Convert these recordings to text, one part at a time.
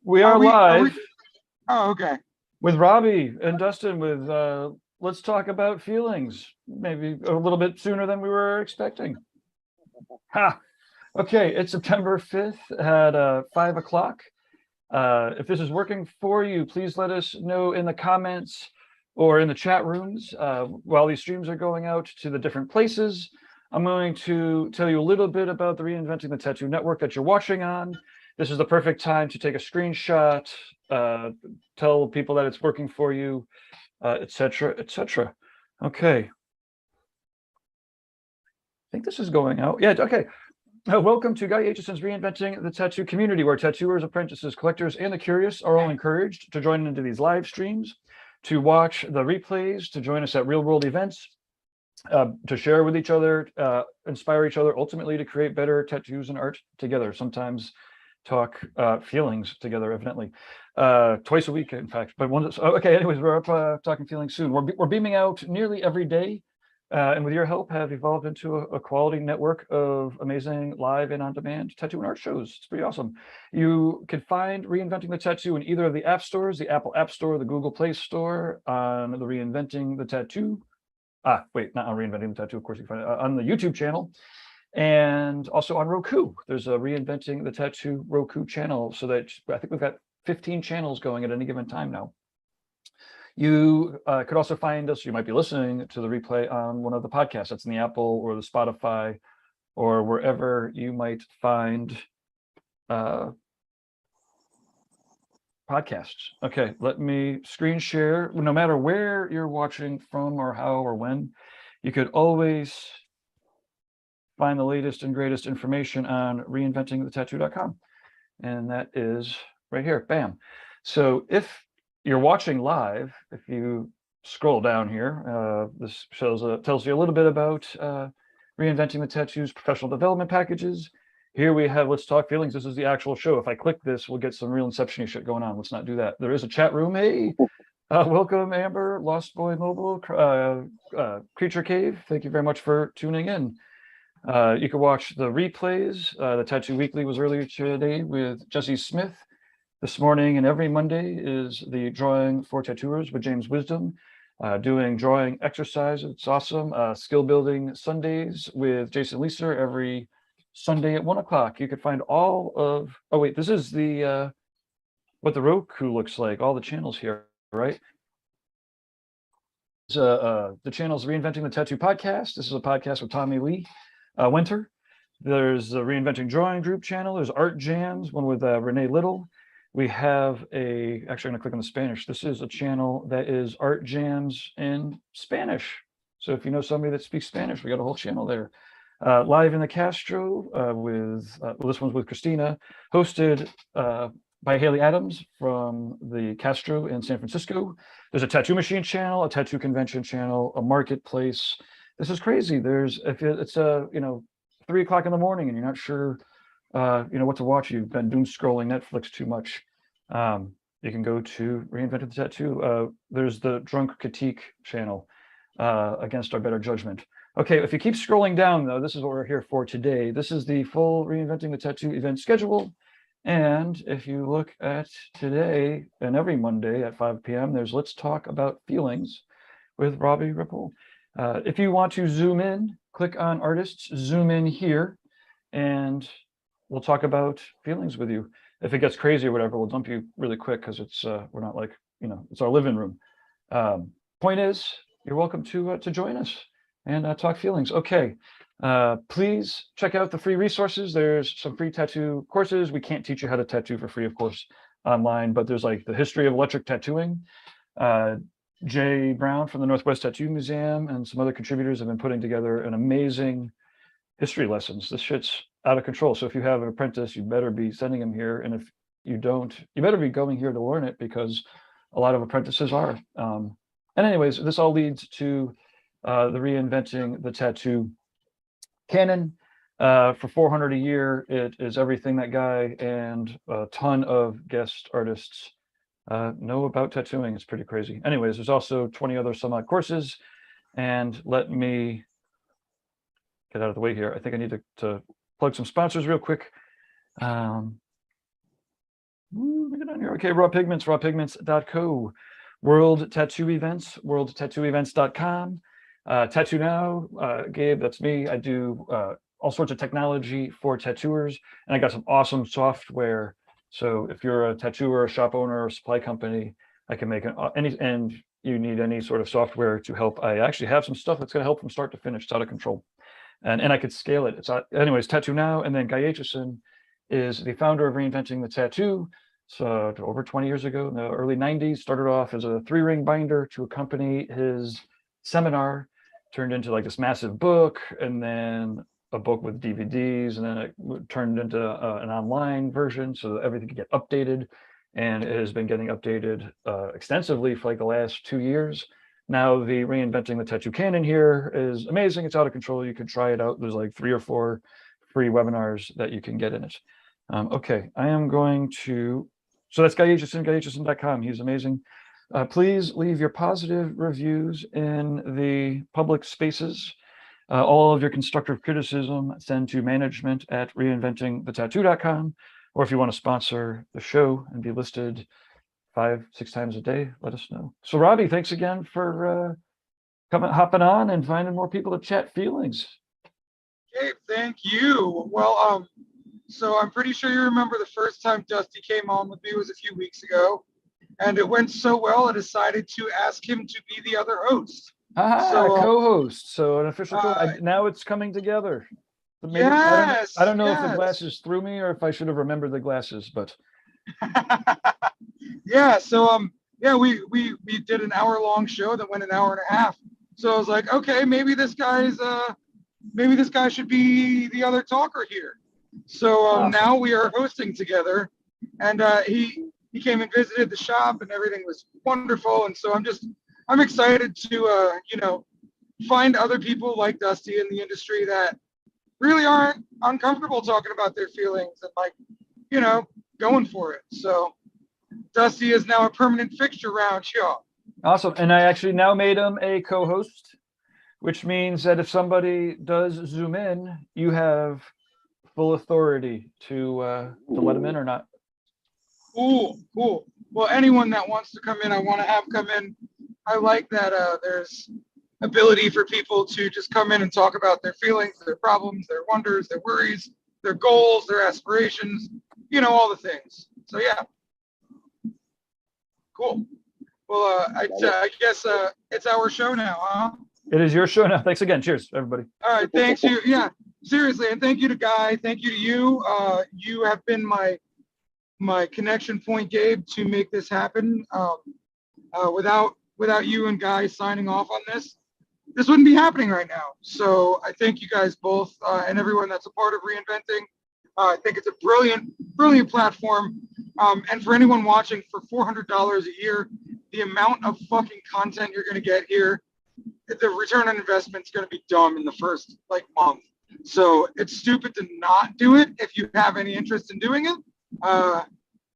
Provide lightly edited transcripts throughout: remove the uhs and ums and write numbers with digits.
We are live. Oh, okay. With Robbie and Dustin with Let's Talk About Feelings. Maybe a little bit sooner than we were expecting. Ha! Okay, it's September 5th at 5 o'clock. If this is working for you, please let us know in the comments or in the chat rooms while these streams are going out to the different places. I'm going to tell you a little bit about the Reinventing the Tattoo network that you're watching on. This is the perfect time to take a screenshot, tell people that it's working for you, etc., etc. Okay. I think this is going out. Yeah, okay. Welcome to Guy Aitchison's Reinventing the Tattoo community, where tattooers, apprentices, collectors, and the curious are all encouraged to join into these live streams, to watch the replays, to join us at real-world events, to share with each other, inspire each other, ultimately to create better tattoos and art together. Sometimes talk feelings together, evidently. Twice a week, in fact. But okay, anyways, we're up talking feelings soon. We're beaming out nearly every day. And with your help, have evolved into a quality network of amazing live and on-demand tattoo and art shows. It's pretty awesome. You can find Reinventing the Tattoo in either of the app stores, the Apple App Store, the Google Play Store, on the Reinventing the Tattoo. Wait, not on Reinventing the Tattoo, of course you can find it on the YouTube channel. And also on Roku. There's a Reinventing the Tattoo Roku channel, so that I think we've got 15 channels going at any given time now. You could also find us, you might be listening to the replay on one of the podcasts that's in the Apple or the Spotify or wherever you might find podcasts. Okay, let me screen share. No matter where you're watching from or how or when, you could always find the latest and greatest information on reinventingthetattoo.com. And that is right here, bam. So if you're watching live, if you scroll down here, this tells you a little bit about Reinventing the Tattoo's professional development packages. Here we have Let's Talk Feelings. This is the actual show. If I click this, we'll get some real Inception-y shit going on. Let's not do that. There is a chat room. Hey, welcome, Amber, Lost Boy Mobile, Creature Cave. Thank you very much for tuning in. You can watch the replays. The Tattoo Weekly was earlier today with Jesse Smith. This morning and every Monday is the Drawing for Tattooers with James Wisdom, doing drawing exercises. It's awesome. Skill Building Sundays with Jason Leeser every Sunday at 1 o'clock. You could find all of, oh wait, this is the, what the Roku looks like, all the channels here, right? The channel's Reinventing the Tattoo podcast. This is a podcast with Tommy Lee Winter. There's the Reinventing Drawing Group channel. There's Art Jams, one with Renee Little. We have actually I'm gonna click on the Spanish. This is a channel that is Art Jams in Spanish. So if you know somebody that speaks Spanish, we got a whole channel there. Live in the Castro this one's with Christina, hosted by Haley Adams from the Castro in San Francisco. There's a Tattoo Machine channel, a Tattoo Convention channel, a Marketplace. This is crazy. It's 3 o'clock in the morning and you're not sure what to watch. You've been doom scrolling Netflix too much. You can go to Reinvented the Tattoo. There's the Drunk Critique channel, Against Our Better Judgment. Okay, if you keep scrolling down though, this is what we're here for today. This is the full Reinventing the Tattoo event schedule. And if you look at today and every Monday at 5 p.m., there's Let's Talk About Feelings with Robbie Ripoll. If you want to zoom in, click on Artists, zoom in here, and we'll talk about feelings with you. If it gets crazy or whatever, we'll dump you really quick because it's we're not like, it's our living room. Point is, you're welcome to join us and talk feelings. Okay, please check out the free resources. There's some free tattoo courses. We can't teach you how to tattoo for free, of course, online, but there's like the history of electric tattooing. Jay Brown from the Northwest Tattoo Museum and some other contributors have been putting together an amazing history lessons. This shit's out of control. So if you have an apprentice, you better be sending him here. And if you don't, you better be going here to learn it because a lot of apprentices are. And anyways, this all leads to the Reinventing the Tattoo canon. For $400 a year, it is everything that Guy and a ton of guest artists know about tattooing. It's pretty crazy. Anyways, there's also 20 other some odd courses. And let me get out of the way here. I think I need to plug some sponsors real quick. Let me get on here. Okay, Raw Pigments, rawpigments.co. World Tattoo Events, worldtattooevents.com. Tattoo Now, Gabe, that's me. I do all sorts of technology for tattooers, and I got some awesome software. So if you're a tattooer, a shop owner, or a supply company, I can make and you need any sort of software to help. I actually have some stuff that's going to help from start to finish. It's out of control, and I could scale it. It's anyways. Tattoo Now, and then Guy Aitchison is the founder of Reinventing the Tattoo. So over 20 years ago, in the early 90s, started off as a 3-ring binder to accompany his seminar, turned into like this massive book, and then a book with DVDs, and then it turned into an online version so that everything could get updated. And it has been getting updated extensively for like the last 2 years. Now the Reinventing the Tattoo canon here is amazing. It's out of control. You can try it out. There's like 3 or 4 free webinars that you can get in it. Okay, I am going to, so that's Guy Aitchison, guyaitchison.com. He's amazing. Please leave your positive reviews in the public spaces. All of your constructive criticism send to management@reinventingthetattoo.com. Or if you want to sponsor the show and be listed 5-6 times a day, let us know. So Robbie, thanks again for hopping on and finding more people to chat feelings. Gabe, thank you. Well, so I'm pretty sure you remember the first time Dusty came on with me was a few weeks ago, and it went so well I decided to ask him to be the other host. Co-host. So an official now it's coming together. Maybe, yes. I don't know if the glasses threw me or if I should have remembered the glasses, but yeah. So yeah, we did an hour-long show that went an hour and a half. So I was like, okay, maybe this guy should be the other talker here. So awesome. Now we are hosting together, and he came and visited the shop, and everything was wonderful. And so I'm excited to find other people like Dusty in the industry that really aren't uncomfortable talking about their feelings and going for it. So Dusty is now a permanent fixture around here. Awesome. And I actually now made him a co-host, which means that if somebody does zoom in, you have full authority to let them in or not. Cool. Well, anyone that wants to come in, I want to have come in. I like that there's ability for people to just come in and talk about their feelings, their problems, their wonders, their worries, their goals, their aspirations, all the things. So yeah. Cool. Well, I guess it's our show now, huh? It is your show now. Thanks again. Cheers, everybody. All right. Thanks you. Yeah, seriously. And thank you to Guy. Thank you to you. You have been my connection point, Gabe, to make this happen. Without you and Guy signing off on this wouldn't be happening right now. So I thank you guys both and everyone that's a part of Reinventing. I think it's a brilliant platform. And for anyone watching, for $400 a year, the amount of fucking content you're going to get here, the return on investment is going to be dumb in the first month. So it's stupid to not do it if you have any interest in doing it.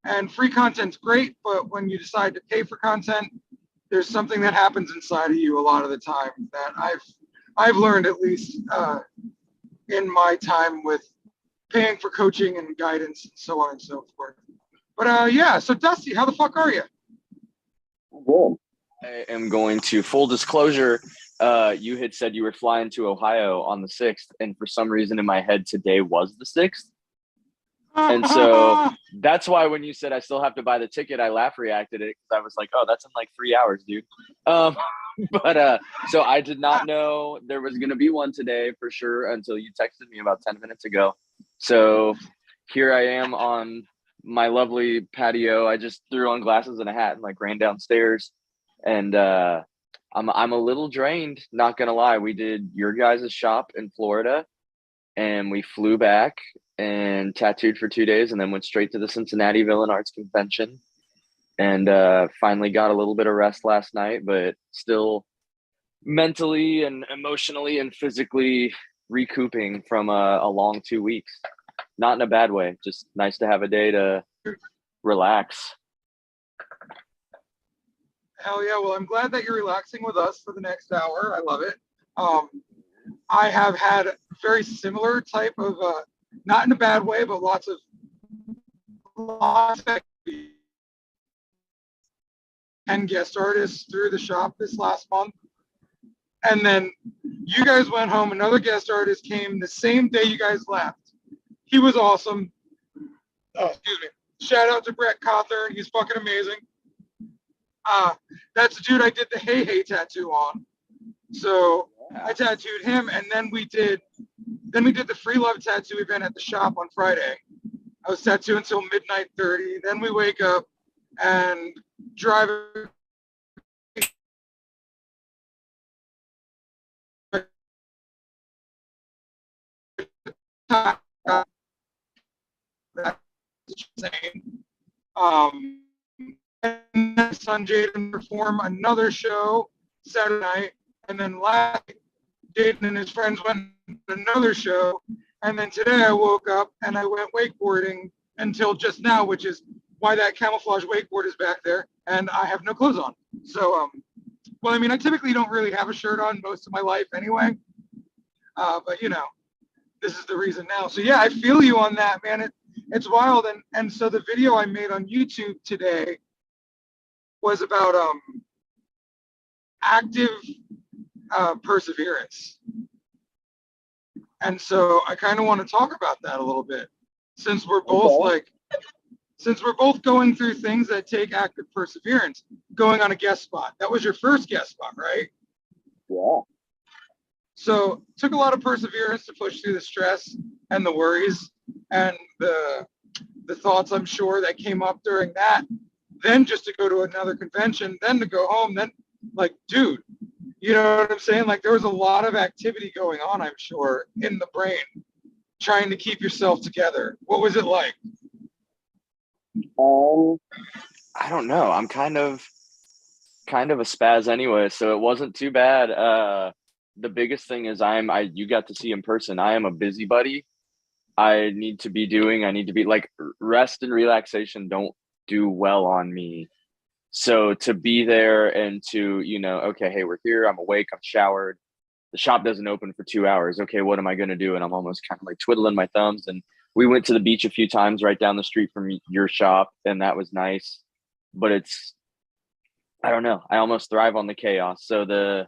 And free content's great, but when you decide to pay for content, there's something that happens inside of you a lot of the time that I've learned, at least in my time with paying for coaching and guidance and so on and so forth. But yeah, so Dusty, how the fuck are you? Good. I am going to, full disclosure, you had said you were flying to Ohio on the 6th, and for some reason in my head today was the 6th. And so that's why when you said I still have to buy the ticket, I laugh reacted it because I was like, oh, that's in like 3 hours, dude. But so I did not know there was going to be one today for sure until you texted me about 10 minutes ago. So here I am on my lovely patio. I just threw on glasses and a hat and ran downstairs, and I'm a little drained, not gonna lie. We did your guys' shop in Florida, and we flew back and tattooed for 2 days, and then went straight to the Cincinnati Villain Arts Convention, and finally got a little bit of rest last night, but still mentally and emotionally and physically recouping from a long 2 weeks. Not in a bad way, just nice to have a day to relax. Hell yeah. Well, I'm glad that you're relaxing with us for the next hour. I love it. I have had a very similar type of, not in a bad way, but lots of 10 guest artists through the shop this last month. And then you guys went home. Another guest artist came the same day you guys left. He was awesome. Oh, excuse me. Shout out to Brett Cawthorn. He's fucking amazing. That's the dude I did the Hey Hey tattoo on. So I tattooed him, and then we did the Free Love tattoo event at the shop on Friday. I was tattooing until midnight 30. Then we wake up and drive and then son Jaden perform another show Saturday night, and then last Jaden and his friends went to another show, and then today I woke up and I went wakeboarding until just now, which is why that camouflage wakeboard is back there, and I have no clothes on. So, well, I mean, I typically don't really have a shirt on most of my life anyway, but you know, this is the reason now. So yeah, I feel you on that, man. It's wild, and so the video I made on YouTube today was about active perseverance. And so I kind of want to talk about that a little bit, since we're both going through things that take active perseverance. Going on a guest spot. That was your first guest spot, right? Yeah. So it took a lot of perseverance to push through the stress and the worries and the thoughts, I'm sure, that came up during that. Then just to go to another convention, then to go home, then like, dude, you know what I'm saying? Like, there was a lot of activity going on, I'm sure, in the brain, trying to keep yourself together. What was it like? I don't know. I'm kind of a spaz anyway, so it wasn't too bad. The biggest thing is you got to see in person. I am a busybody. I need to be like, rest and relaxation don't do well on me. So to be there and to, you know, okay, hey, we're here, I'm awake, I'm showered, the shop doesn't open for 2 hours. Okay, what am I going to do? And I'm almost kind of like twiddling my thumbs. And we went to the beach a few times right down the street from your shop, and that was nice. But I don't know, I almost thrive on the chaos. So the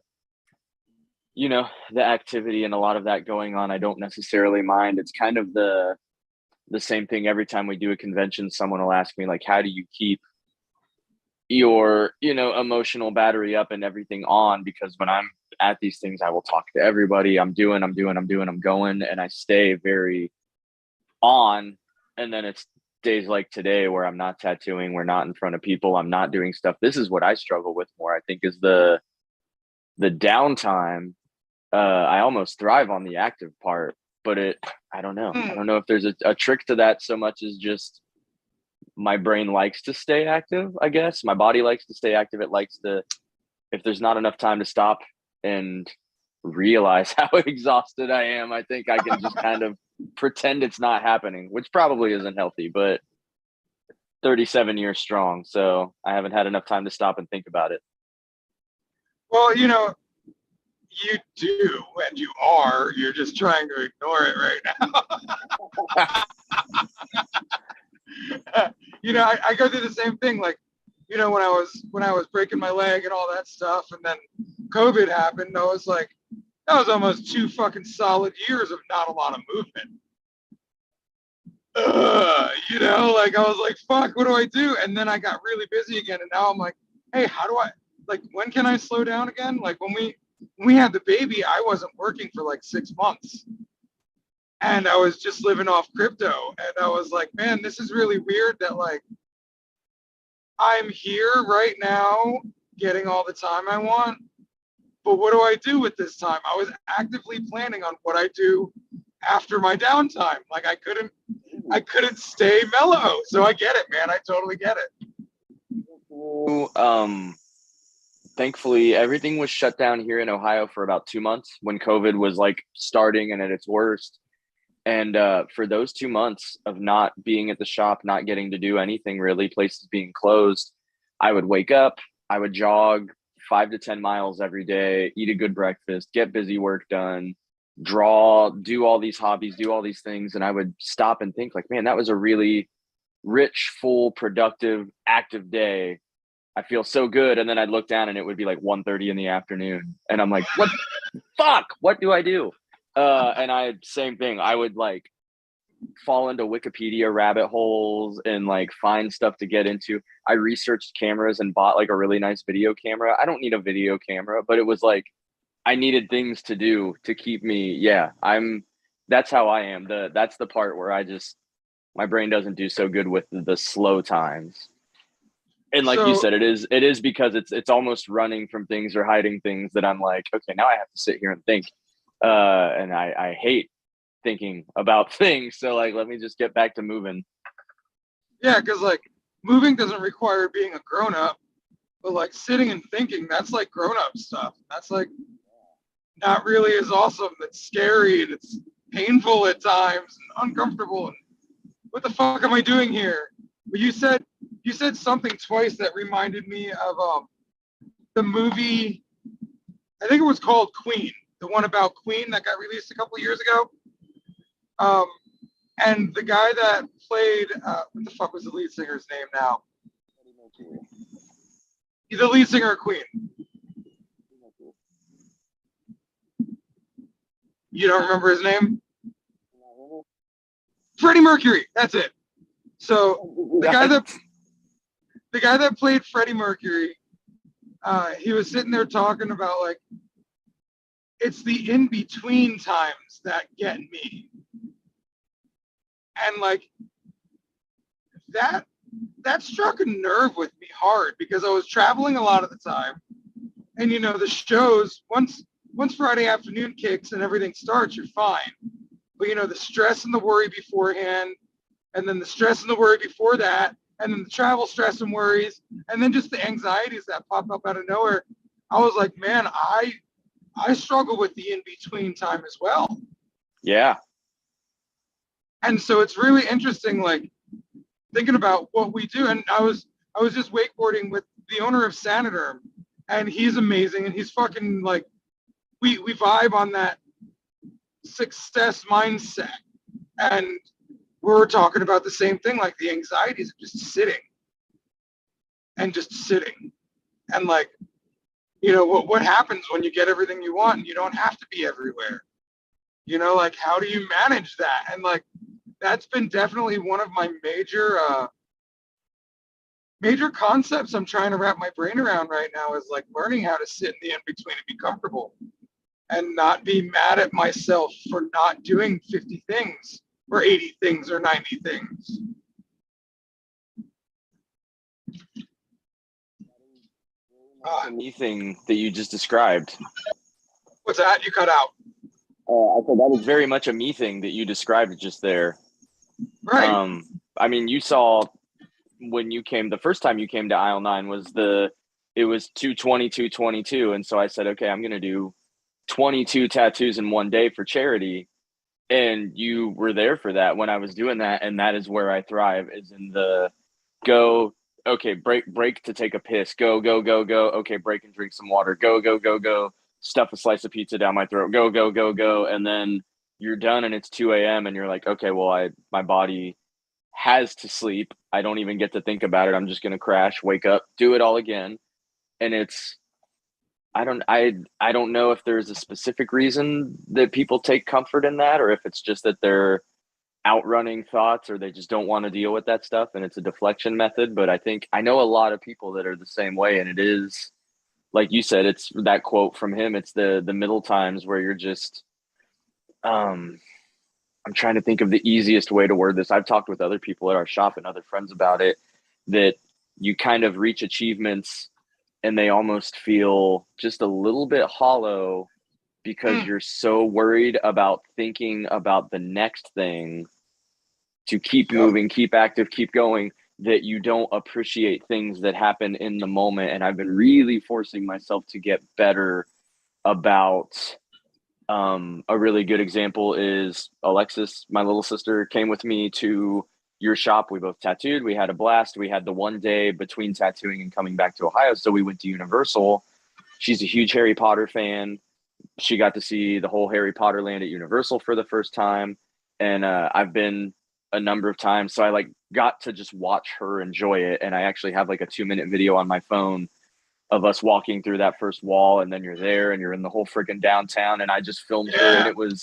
activity and a lot of that going on, I don't necessarily mind. It's kind of the same thing every time we do a convention. Someone will ask me, like, how do you keep your, emotional battery up and everything on? Because when I'm at these things, I will talk to everybody. I'm going, and I stay very on. And then it's days like today where I'm not tattooing, we're not in front of people, I'm not doing stuff. This is what I struggle with more, I think, is the downtime. I almost thrive on the active part, but I don't know. I don't know if there's a trick to that so much as just my brain likes to stay active, I guess. My body likes to stay active. It likes to, if there's not enough time to stop and realize how exhausted I am, I think I can just kind of pretend it's not happening, which probably isn't healthy, but 37 years strong. So I haven't had enough time to stop and think about it. Well, you do, and you're just trying to ignore it right now. I go through the same thing. Like, when I was breaking my leg and all that stuff, and then COVID happened, I was like, that was almost 2 fucking solid years of not a lot of movement. Like, I was like, fuck, what do I do? And then I got really busy again, and now I'm like, hey, how do I, like, when can I slow down again? Like, when we had the baby, I wasn't working for like 6 months, and I was just living off crypto. And I was like, man, this is really weird that, like, I'm here right now getting all the time I want, but what do I do with this time? I was actively planning on what I do after my downtime. Like, I couldn't stay mellow. So I get it, man. I totally get it. Thankfully, everything was shut down here in Ohio for about 2 months when COVID was like starting and at its worst. And for those 2 months of not being at the shop, not getting to do anything really, places being closed, I would wake up, I would jog 5 to 10 miles every day, eat a good breakfast, get busy work done, draw, do all these hobbies, do all these things. And I would stop and think, like, man, that was a really rich, full, productive, active day. I feel so good. And then I'd look down and it would be like 1:30 in the afternoon. And I'm like, what the fuck? What do I do? And same thing. I would like fall into Wikipedia rabbit holes and like find stuff to get into. I researched cameras and bought like a really nice video camera. I don't need a video camera, but it was like I needed things to do to keep me. Yeah, that's how I am. That's the part where my brain doesn't do so good with the slow times. And like you said, it is because it's almost running from things or hiding things that I'm like, okay, now I have to sit here and think. And I hate thinking about things. So like, let me just get back to moving. Yeah, because like moving doesn't require being a grown up, but like sitting and thinking, that's like grown up stuff. That's like not really as awesome. It's scary and it's painful at times and uncomfortable. And what the fuck am I doing here? But you said something twice that reminded me of the movie. I think it was called Queen, the one about Queen that got released a couple of years ago. And the guy that played, what the fuck was the lead singer's name now? He's the lead singer of Queen. You don't remember his name? Freddie Mercury. That's it. So the guy that played Freddie Mercury, he was sitting there talking about like, it's the in-between times that get me. And like that struck a nerve with me hard because I was traveling a lot of the time. And you know, the shows, once Friday afternoon kicks and everything starts, you're fine. But you know, the stress and the worry beforehand, and then the stress and the worry before that, and then the travel stress and worries, and then just the anxieties that pop up out of nowhere. I was like, man, I struggle with the in-between time as well. Yeah. And so it's really interesting, like thinking about what we do. And I was just wakeboarding with the owner of Saniderm, and he's amazing. And he's fucking like, we vibe on that success mindset. And we're talking about the same thing, like the anxieties of just sitting. And like, you know, what happens when you get everything you want and you don't have to be everywhere? You know, like how do you manage that? And like, that's been definitely one of my major concepts I'm trying to wrap my brain around right now is like learning how to sit in the in-between and be comfortable and not be mad at myself for not doing 50 things or 80 things or 90 things. Me thing that you just described. What's that? You cut out. I said that was very much a me thing that you described just there. Right. I mean, you saw when you came, the first time you came to aisle 9 it was 222, and so I said, okay, I'm going to do 22 tattoos in one day for charity. And you were there for that when I was doing that. And that is where I thrive, is in the go, okay, break to take a piss, go. Okay, break and drink some water, go. Stuff a slice of pizza down my throat, go. And then you're done and it's 2 a.m. and you're like, okay, well, my body has to sleep. I don't even get to think about it. I'm just going to crash, wake up, do it all again. And I don't know if there's a specific reason that people take comfort in that, or if it's just that they're outrunning thoughts or they just don't want to deal with that stuff and it's a deflection method. But I know a lot of people that are the same way, and it is, like you said, it's that quote from him. It's the middle times where you're just, I'm trying to think of the easiest way to word this. I've talked with other people at our shop and other friends about it, that you kind of reach achievements and they almost feel just a little bit hollow because you're so worried about thinking about the next thing to keep moving, keep active, keep going, that you don't appreciate things that happen in the moment. And I've been really forcing myself to get better about, a really good example is Alexis, my little sister, came with me to your shop. We both tattooed. We had a blast. We had the one day between tattooing and coming back to Ohio. So we went to Universal. She's a huge Harry Potter fan. She got to see the whole Harry Potter land at Universal for the first time. And I've been a number of times. So I like got to just watch her enjoy it. And I actually have like a 2-minute video on my phone of us walking through that first wall, and then you're there and you're in the whole freaking downtown, and I just filmed her. And it was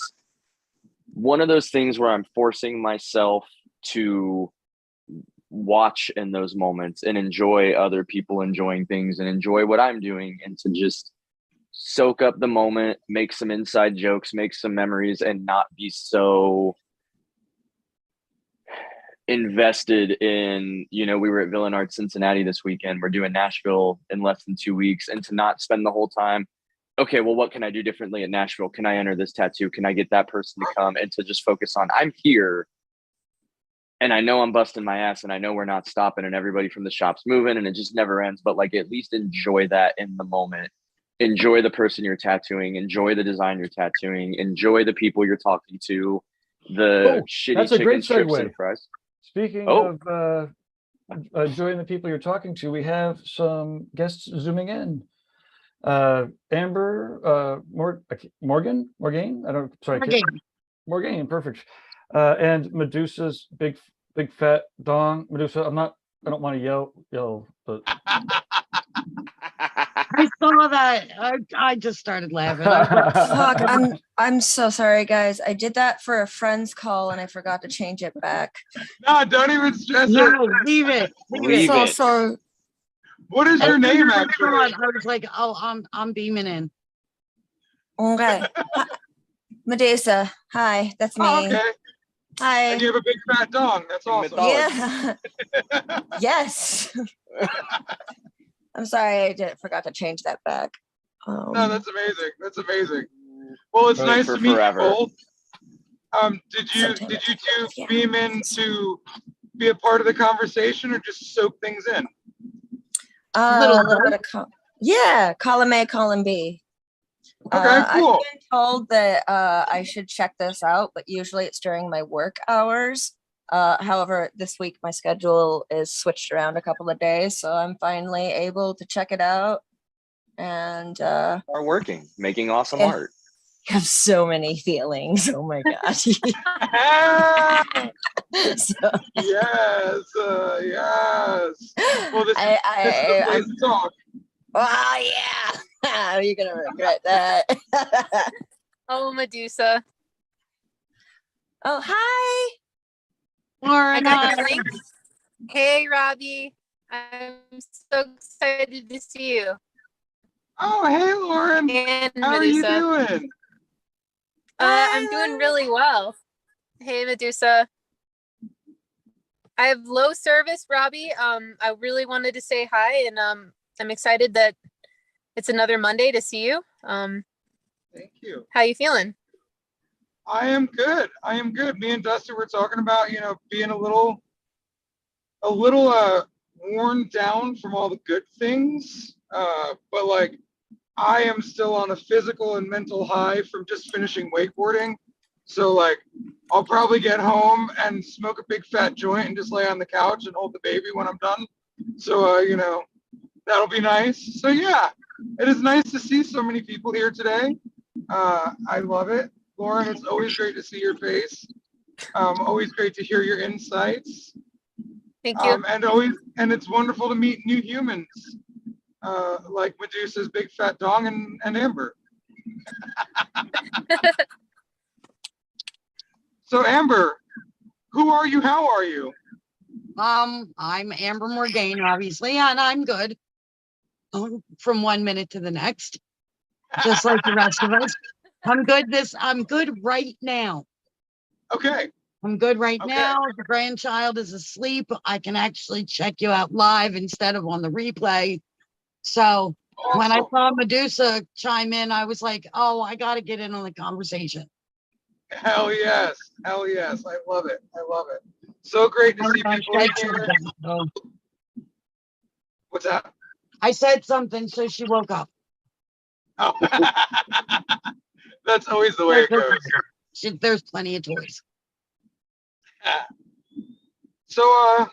one of those things where I'm forcing myself to watch in those moments and enjoy other people enjoying things and enjoy what I'm doing, and to just soak up the moment, make some inside jokes, make some memories, and not be so invested in, we were at Villain Arts Cincinnati this weekend. We're doing Nashville in less than 2 weeks, and to not spend the whole time, okay, well, what can I do differently at Nashville? Can I enter this tattoo? Can I get that person to come? And to just focus on, I'm here and I know I'm busting my ass and I know we're not stopping and everybody from the shop's moving and it just never ends. But like, at least enjoy that in the moment. Enjoy the person you're tattooing, enjoy the design you're tattooing, enjoy the people you're talking to, the shitty that's a chicken great strips segue. and fries. Speaking of enjoying the people you're talking to, we have some guests zooming in. Amber, Morgan, perfect. And Medusa's big fat dong. Medusa, I don't want to yell, but I saw that. I just started laughing. I was like, Fuck, I'm so sorry, guys. I did that for a friend's call and I forgot to change it back. No, don't even stress it. no, leave it. Leave So it. sorry. What is your name, actually? I was like, oh, I'm beaming in. Okay. Medusa. Hi, that's me. Oh, okay. Hi. And you have a big fat dong. That's awesome. Yeah. Yes. I'm sorry, forgot to change that back. No, that's amazing. That's amazing. Well, it's nice to meet forever. you both. Did you two beam in to be a part of the conversation or just soak things in? A little bit of column A, column B. Okay, cool. I've been told that I should check this out, but usually it's during my work hours. However, this week my schedule is switched around a couple of days, so I'm finally able to check it out. And are working, making awesome art. I have so many feelings. Oh my gosh. So, Yes. Well, this is a place to talk. oh yeah. You're gonna regret that. Oh, Medusa. Oh, hi. I got the link. Hey, Robbie. I'm so excited to see you. Oh, hey, Lauren. And How are you Medusa. doing? I'm doing really well. Hey, Medusa. I have low service, Robbie. I really wanted to say hi, and I'm excited that it's another Monday to see you. Thank you. How you feeling? I am good. Me and Dusty were talking about, being a little worn down from all the good things. But like, I am still on a physical and mental high from just finishing wakeboarding. So like, I'll probably get home and smoke a big fat joint and just lay on the couch and hold the baby when I'm done. So, that'll be nice. So yeah, it is nice to see so many people here today. I love it. Lauren, it's always great to see your face. Always great to hear your insights. Thank you. And it's wonderful to meet new humans, like Medusa's big fat dong and Amber. So Amber, who are you? How are you? I'm Amber Morgaine, obviously, and I'm good. From 1 minute to the next, just like the rest of us. I'm good right now. Okay. I'm good right now. The grandchild is asleep. I can actually check you out live instead of on the replay. So Awesome. when I saw Medusa chime in, I was like, oh, I got to get in on the conversation. Hell yes. I love it. So great to see people here. What's that? I said something, so she woke up. Oh. That's always the way it goes. There's plenty of toys. So,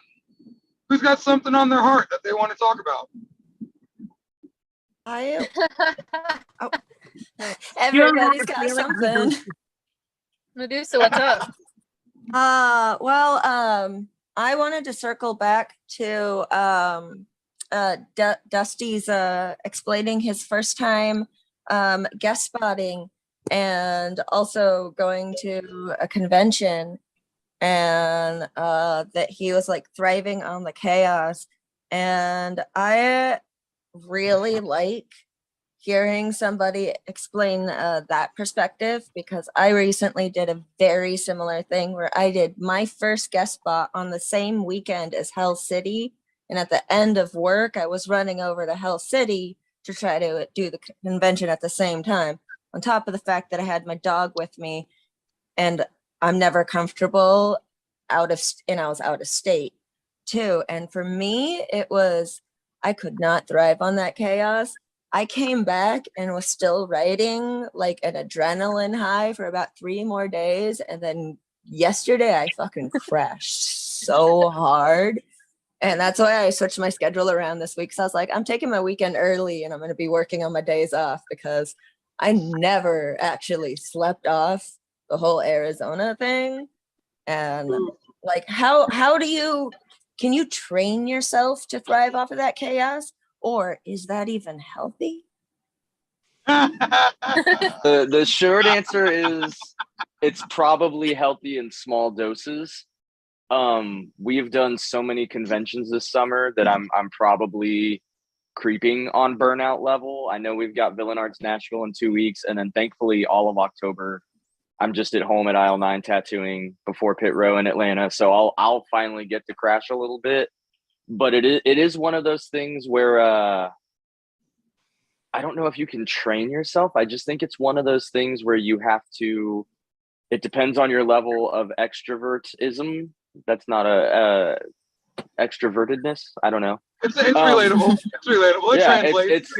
who's got something on their heart that they want to talk about? Everybody's got something. Medusa, what's up? Well, I wanted to circle back to Dusty's explaining his first time guest spotting and also going to a convention, and that he was like thriving on the chaos. And I really like hearing somebody explain that perspective, because I recently did a very similar thing where I did my first guest spot on the same weekend as Hell City. And at the end of work, I was running over to Hell City to try to do the convention at the same time. On top of the fact that I had my dog with me, and I'm never comfortable I was out of state too. And for me, I could not thrive on that chaos. I came back and was still riding like an adrenaline high for about 3 more days. And then yesterday I fucking crashed so hard. And that's why I switched my schedule around this week. So I was like, I'm taking my weekend early and I'm going to be working on my days off, because I never actually slept off the whole Arizona thing. And like, can you train yourself to thrive off of that chaos? Or is that even healthy? The short answer is it's probably healthy in small doses. We've done so many conventions this summer that I'm probably creeping on burnout level. I know we've got Villain Arts Nashville in 2 weeks, and then thankfully all of October I'm just at home at aisle 9 tattooing before Pit Row in Atlanta. So I'll finally get to crash a little bit. But it is one of those things where I don't know if you can train yourself. I just think it's one of those things where you have to, it depends on your level of extrovertism. That's not a extrovertedness. I don't know. It's relatable. It's relatable. It translates.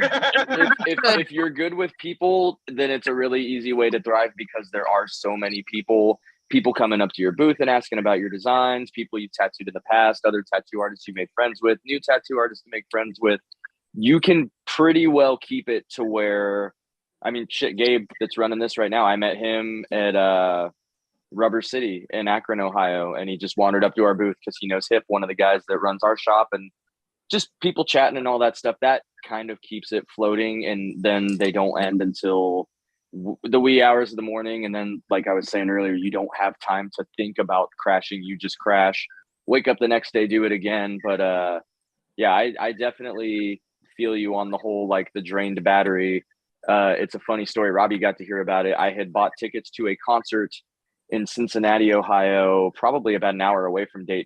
If you're good with people, then it's a really easy way to thrive, because there are so many people coming up to your booth and asking about your designs, people you've tattooed in the past, other tattoo artists you made friends with, new tattoo artists to make friends with. You can pretty well keep it to where, I mean, shit, Gabe that's running this right now, I met him at Rubber City in Akron, Ohio, and he just wandered up to our booth because he knows Hip, one of the guys that runs our shop, and just people chatting and all that stuff. That kind of keeps it floating, and then they don't end until the wee hours of the morning. And then, like I was saying earlier, you don't have time to think about crashing. You just crash, wake up the next day, do it again. But yeah, I definitely feel you on the whole, like the drained battery. It's a funny story. Robbie got to hear about it. I had bought tickets to a concert in Cincinnati, Ohio, probably about an hour away from Dayton,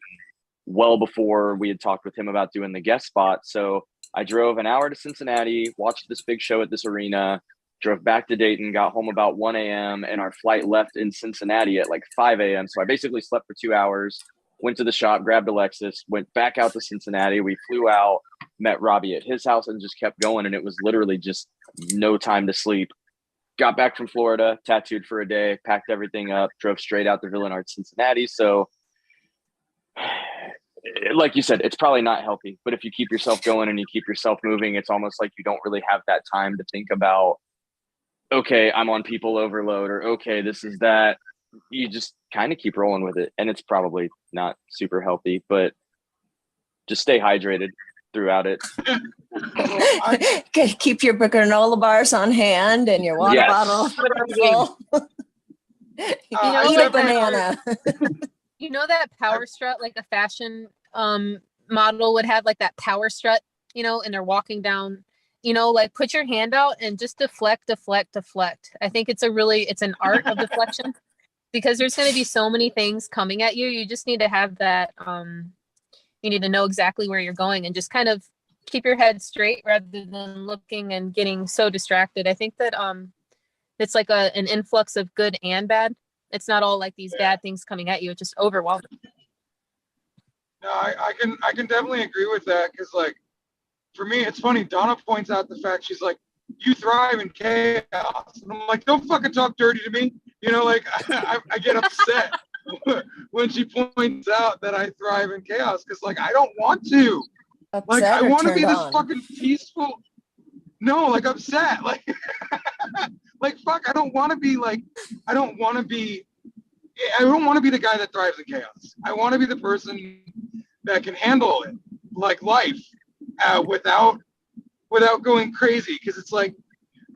well before we had talked with him about doing the guest spot. So I drove an hour to Cincinnati, watched this big show at this arena, drove back to Dayton, got home about 1 a.m. and our flight left in Cincinnati at like 5 a.m. So I basically slept for 2 hours, went to the shop, grabbed a Lexus, went back out to Cincinnati. We flew out, met Robbie at his house, and just kept going. And it was literally just no time to sleep. Got back from Florida, tattooed for a day, packed everything up, drove straight out to Villain Arts Cincinnati. So like you said, it's probably not healthy, but if you keep yourself going and you keep yourself moving, it's almost like you don't really have that time to think about, okay, I'm on people overload, or okay, this is that. You just kind of keep rolling with it. And it's probably not super healthy, but just stay hydrated throughout it. Keep your granola bars on hand and your water bottle full. Eat a banana. You know that power strut, like a fashion model would have, like that power strut, you know, and they're walking down, you know, like put your hand out and just deflect. I think it's an art of deflection, because there's going to be so many things coming at you. You just need to have that, you need to know exactly where you're going and just kind of keep your head straight rather than looking and getting so distracted. I think that it's like an influx of good and bad. It's not all like these bad things coming at you. It's just overwhelming. No, I can definitely agree with that, because like for me, it's funny. Donna points out the fact, she's like, you thrive in chaos, and I'm like, don't fucking talk dirty to me. You know, like I get upset when she points out that I thrive in chaos, because like I don't want to. Like I want to be this fucking peaceful. No, like upset. Like like fuck. I don't want to be I don't want to be the guy that thrives in chaos. I want to be the person that can handle it, like life, without going crazy. Because it's like,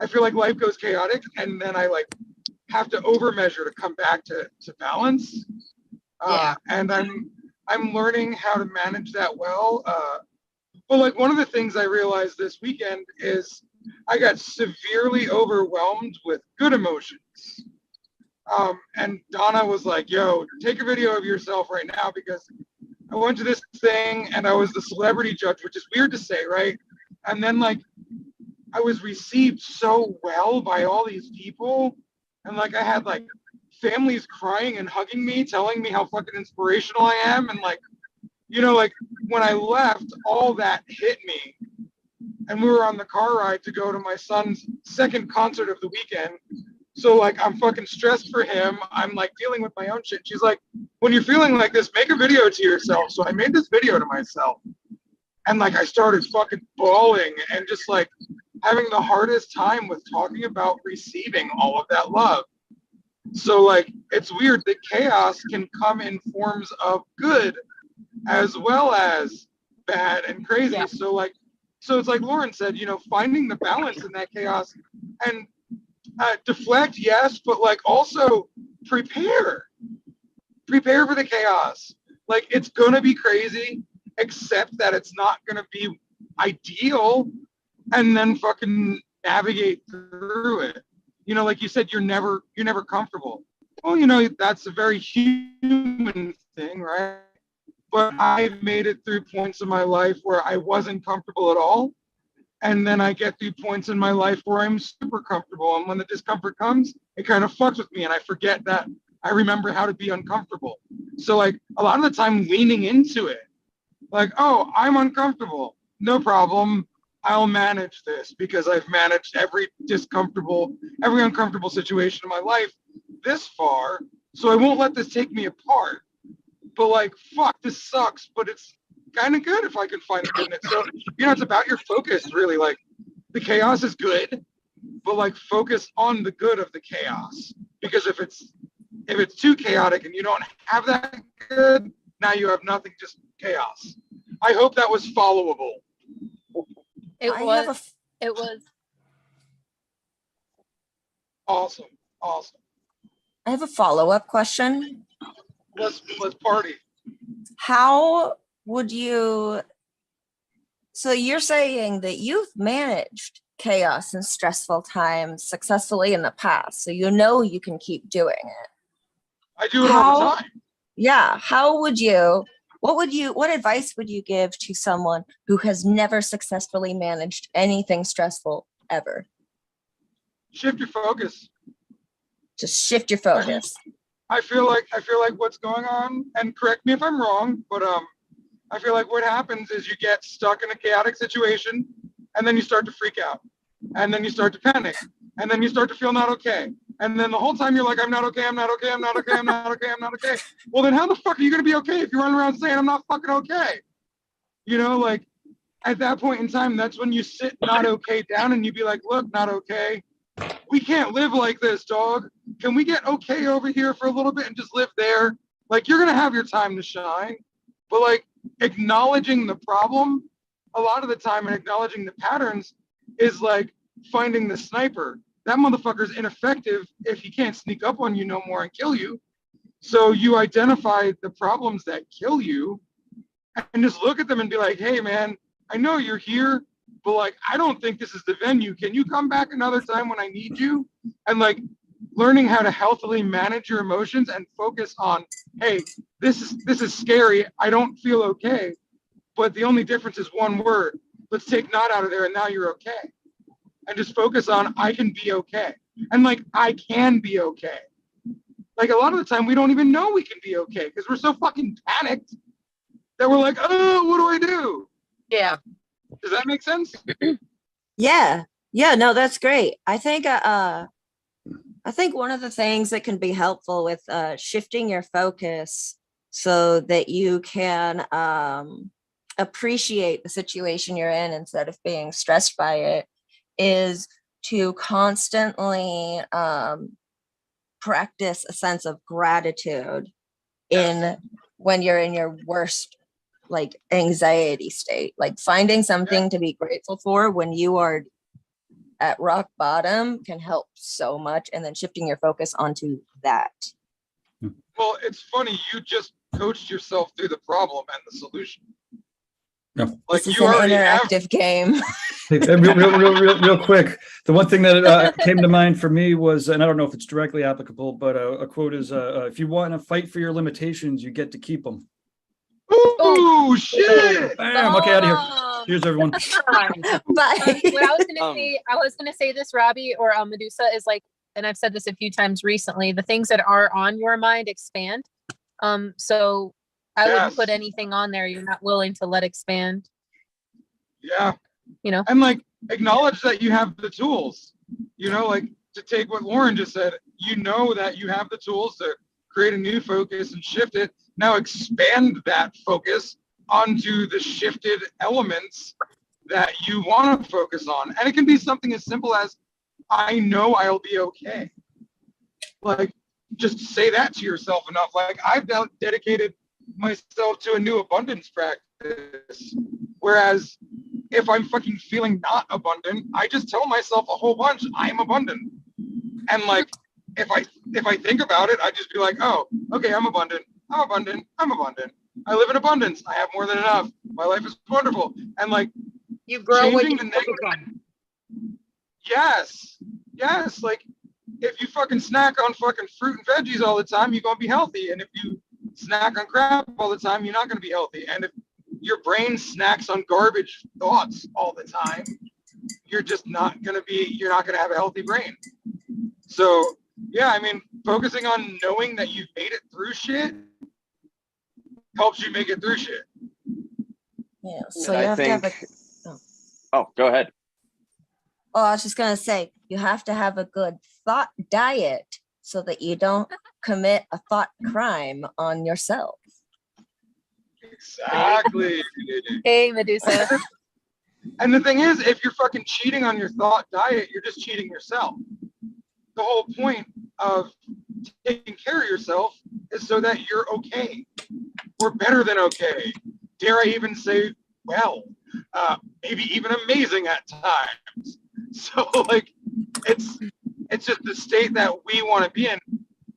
I feel like life goes chaotic, and then I like have to overmeasure to come back to balance. And I'm learning how to manage that well. But like one of the things I realized this weekend is I got severely overwhelmed with good emotions. And Donna was like, yo, take a video of yourself right now, because I went to this thing and I was the celebrity judge, which is weird to say, right? And then like I was received so well by all these people. And like I had like families crying and hugging me, telling me how fucking inspirational I am. And like, you know, like when I left, all that hit me. And we were on the car ride to go to my son's second concert of the weekend. So like I'm fucking stressed for him. I'm like dealing with my own shit. She's like, when you're feeling like this, make a video to yourself. So I made this video to myself. And like I started fucking bawling and just like having the hardest time with talking about receiving all of that love. So like it's weird that chaos can come in forms of good as well as bad and crazy. Yeah. So it's like Lauren said, you know, finding the balance in that chaos and deflect, yes, but like also prepare for the chaos. Like it's gonna be crazy, except that it's not gonna be ideal, and then fucking navigate through it. You know, like you said, you're never comfortable. Well, you know, that's a very human thing, right? But I've made it through points in my life where I wasn't comfortable at all. And then I get through points in my life where I'm super comfortable. And when the discomfort comes, it kind of fucks with me. And I forget that I remember how to be uncomfortable. So like a lot of the time leaning into it, like, oh, I'm uncomfortable. No problem. I'll manage this because I've managed every uncomfortable situation in my life this far. So I won't let this take me apart. But like, fuck, this sucks, but it's kind of good if I can find the good in it. So, you know, it's about your focus, really. Like, the chaos is good, but like, focus on the good of the chaos. Because if it's too chaotic and you don't have that good, now you have nothing, just chaos. I hope that was followable. It was awesome. I have a follow-up question. Let's party. How would you, so you're saying that you've managed chaos and stressful times successfully in the past, so you know you can keep doing it. I do it all the time. Yeah. What advice would you give to someone who has never successfully managed anything stressful ever? Shift your focus. Just shift your focus. I feel like what's going on, and correct me if I'm wrong, but I feel like what happens is you get stuck in a chaotic situation, and then you start to freak out, and then you start to panic, and then you start to feel not okay, and then the whole time you're like, I'm not okay. Well, then how the fuck are you gonna be okay if you run around saying I'm not fucking okay? You know, like at that point in time, that's when you sit not okay down and you be like, look, not okay. We can't live like this, dog. Can we get okay over here for a little bit and just live there? Like, you're gonna have your time to shine, but like acknowledging the problem a lot of the time and acknowledging the patterns is like finding the sniper. That motherfucker's ineffective if he can't sneak up on you no more and kill you. So you identify the problems that kill you and just look at them and be like, hey man, I know you're here, but like, I don't think this is the venue. Can you come back another time when I need you? And like learning how to healthily manage your emotions and focus on, hey, this is scary. I don't feel okay. But the only difference is one word. Let's take not out of there and now you're okay. And just focus on, I can be okay. And like, I can be okay. Like a lot of the time we don't even know we can be okay because we're so fucking panicked that we're like, oh, what do I do? Yeah. Does that make sense? Yeah. No, that's great. I think one of the things that can be helpful with shifting your focus so that you can appreciate the situation you're in instead of being stressed by it is to constantly practice a sense of gratitude when you're in your worst like anxiety state. Like finding something to be grateful for when you are at rock bottom can help so much, and then shifting your focus onto that. Well, it's funny, you just coached yourself through the problem and the solution. Yeah. Like This is you an already have. interactive game. Hey, real quick. The one thing that came to mind for me was, and I don't know if it's directly applicable, but a quote is, if you want to fight for your limitations, you get to keep them. Ooh, shit! Bam. Okay, out of here. Here's everyone. Bye. What I was gonna say this, Robbie or Medusa, is like, and I've said this a few times recently, the things that are on your mind expand. So I wouldn't Yes. put anything on there you're not willing to let expand, Yeah. you know? And like acknowledge that you have the tools, you know, like to take what Lauren just said, you know that you have the tools to create a new focus and shift it. Now expand that focus onto the shifted elements that you want to focus on. And it can be something as simple as, I know I'll be okay. Like, just say that to yourself enough. Like, I've now dedicated myself to a new abundance practice. Whereas if I'm fucking feeling not abundant, I just tell myself a whole bunch, I'm abundant. And like, if I think about it, I just be like, oh, okay, I'm abundant. I'm abundant. I'm abundant. I live in abundance. I have more than enough. My life is wonderful. And like, You grow what you changing the focus on. yes. Like, if you fucking snack on fucking fruit and veggies all the time, you're gonna be healthy. And if you snack on crap all the time, you're not gonna be healthy. And if your brain snacks on garbage thoughts all the time, you're not gonna have a healthy brain. So yeah, I mean, focusing on knowing that you've made it through shit helps you make it through shit. Yeah. So And you I have to have a. think- Oh, go ahead. Oh, I was just gonna say, you have to have a good thought diet so that you don't commit a thought crime on yourself. Exactly. Hey, Medusa. And the thing is, if you're fucking cheating on your thought diet, you're just cheating yourself. The whole point of taking care of yourself is so that you're okay. Or better than okay. Dare I even say, well, maybe even amazing at times. So like, it's just the state that we want to be in.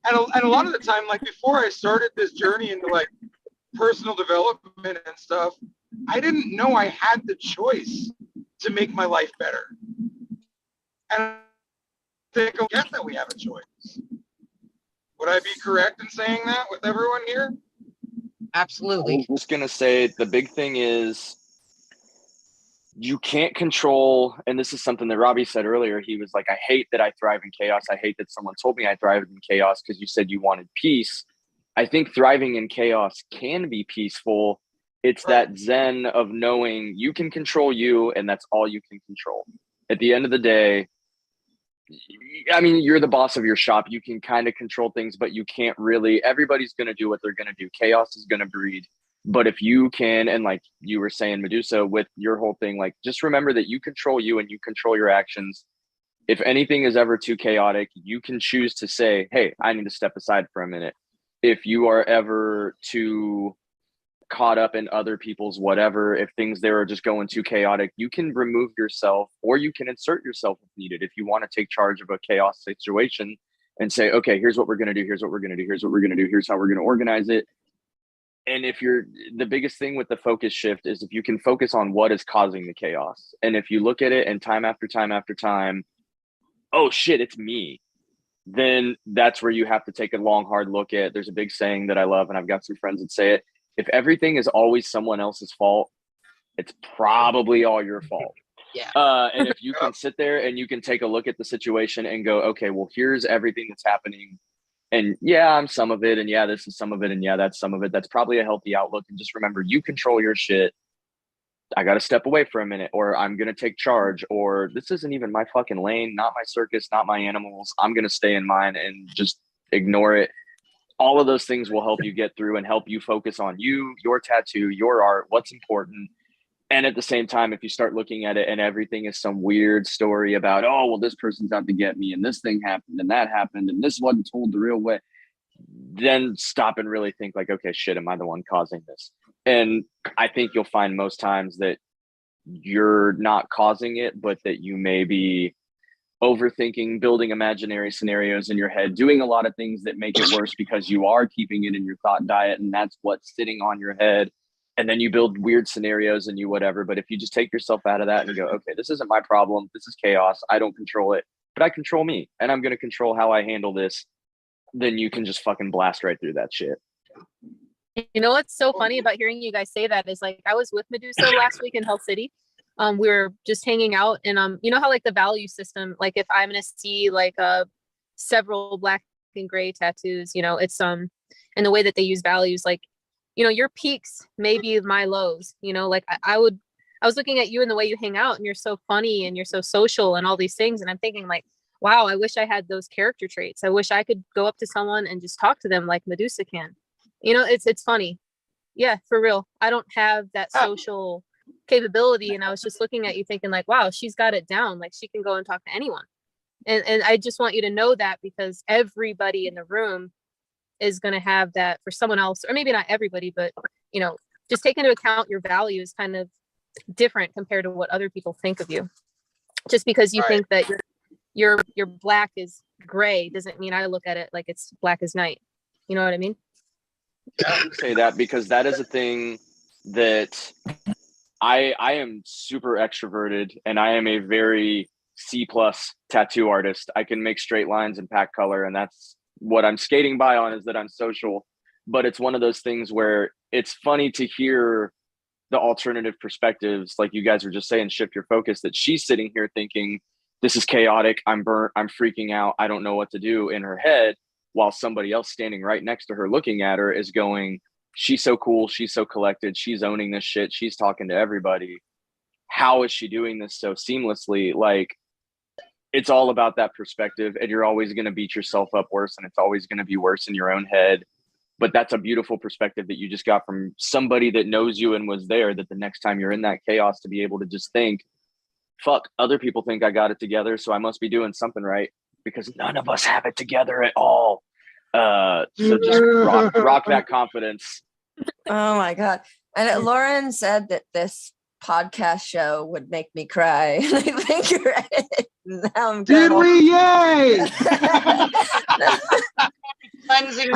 And a lot of the time, like before I started this journey into like personal development and stuff, I didn't know I had the choice to make my life better. And I think I get that we have a choice. Would I be correct in saying that with everyone here? Absolutely. I'm just gonna say the big thing is you can't control, and this is something that Robbie said earlier. He was like, I hate that I thrive in chaos. I hate that someone told me I thrive in chaos because you said you wanted peace. I think thriving in chaos can be peaceful. It's that zen of knowing you can control you, and that's all you can control. At the end of the day, I mean, you're the boss of your shop. You can kind of control things, but you can't really. Everybody's going to do what they're going to do. Chaos is going to breed. But if you can, and like you were saying, Medusa, with your whole thing, like just remember that you control you and you control your actions. If anything is ever too chaotic, you can choose to say, hey, I need to step aside for a minute. If you are ever too caught up in other people's whatever, if things there are just going too chaotic, you can remove yourself or you can insert yourself if needed. If you want to take charge of a chaos situation and say, okay, here's what we're going to do. Here's what we're going to do. Here's what we're going to do. Here's how we're going to organize it. And if you're, the biggest thing with the focus shift is if you can focus on what is causing the chaos. And if you look at it and time after time after time, oh shit, it's me. Then that's where you have to take a long, hard look at. There's a big saying that I love, and I've got some friends that say it. If everything is always someone else's fault, it's probably all your fault. Yeah. And if you can sit there and you can take a look at the situation and go, okay, well, here's everything that's happening. And yeah, I'm some of it. And yeah, this is some of it. And yeah, that's some of it. That's probably a healthy outlook. And just remember, you control your shit. I got to step away for a minute, or I'm going to take charge, or this isn't even my fucking lane, not my circus, not my animals. I'm going to stay in mine and just ignore it. All of those things will help you get through and help you focus on you, your tattoo, your art, what's important. And at the same time, if you start looking at it and everything is some weird story about, oh, well, this person's out to get me and this thing happened and that happened and this wasn't told the real way, then stop and really think like, okay, shit, am I the one causing this? And I think you'll find most times that you're not causing it, but that you may be overthinking, building imaginary scenarios in your head, doing a lot of things that make it worse because you are keeping it in your thought diet, and that's what's sitting on your head. And then you build weird scenarios and you whatever. But if you just take yourself out of that and go, okay, this isn't my problem. This is chaos. I don't control it, but I control me, and I'm going to control how I handle this. Then you can just fucking blast right through that shit. You know what's so funny about hearing you guys say that is, like, I was with Medusa last week in Health City. We were just hanging out, and you know how, like, the value system, like, if I'm gonna see like several black and gray tattoos, you know, it's and the way that they use values, like, you know, your peaks may be my lows, you know, like I was looking at you and the way you hang out, and you're so funny and you're so social and all these things, and I'm thinking, like, wow, I wish I had those character traits. I wish I could go up to someone and just talk to them like Medusa can. You know, it's funny. Yeah, for real. I don't have that social capability, and I was just looking at you thinking, like, wow, she's got it down. Like, she can go and talk to anyone. And I just want you to know that, because everybody in the room is going to have that for someone else, or maybe not everybody, but, you know, just take into account your value is kind of different compared to what other people think of you. Just because you think that your black is gray doesn't mean I look at it like it's black as night. You know what I mean? Yeah, I say that because that is a thing that I am super extroverted, and I am a very C+ tattoo artist. I can make straight lines and pack color, and that's what I'm skating by on, is that I'm social. But it's one of those things where it's funny to hear the alternative perspectives, like you guys were just saying, shift your focus, that she's sitting here thinking, this is chaotic, I'm burnt, I'm freaking out, I don't know what to do, in her head, while somebody else standing right next to her looking at her is going, she's so cool, she's so collected, she's owning this shit, she's talking to everybody. How is she doing this so seamlessly? Like, it's all about that perspective, and you're always going to beat yourself up worse, and it's always going to be worse in your own head. But that's a beautiful perspective that you just got from somebody that knows you and was there, that the next time you're in that chaos, to be able to just think, fuck, other people think I got it together, so I must be doing something right, because none of us have it together at all. So just rock that confidence. Oh my God. And Lauren said that this podcast show would make me cry. And I think you're right. Now I'm Did we? Yay! Cleansing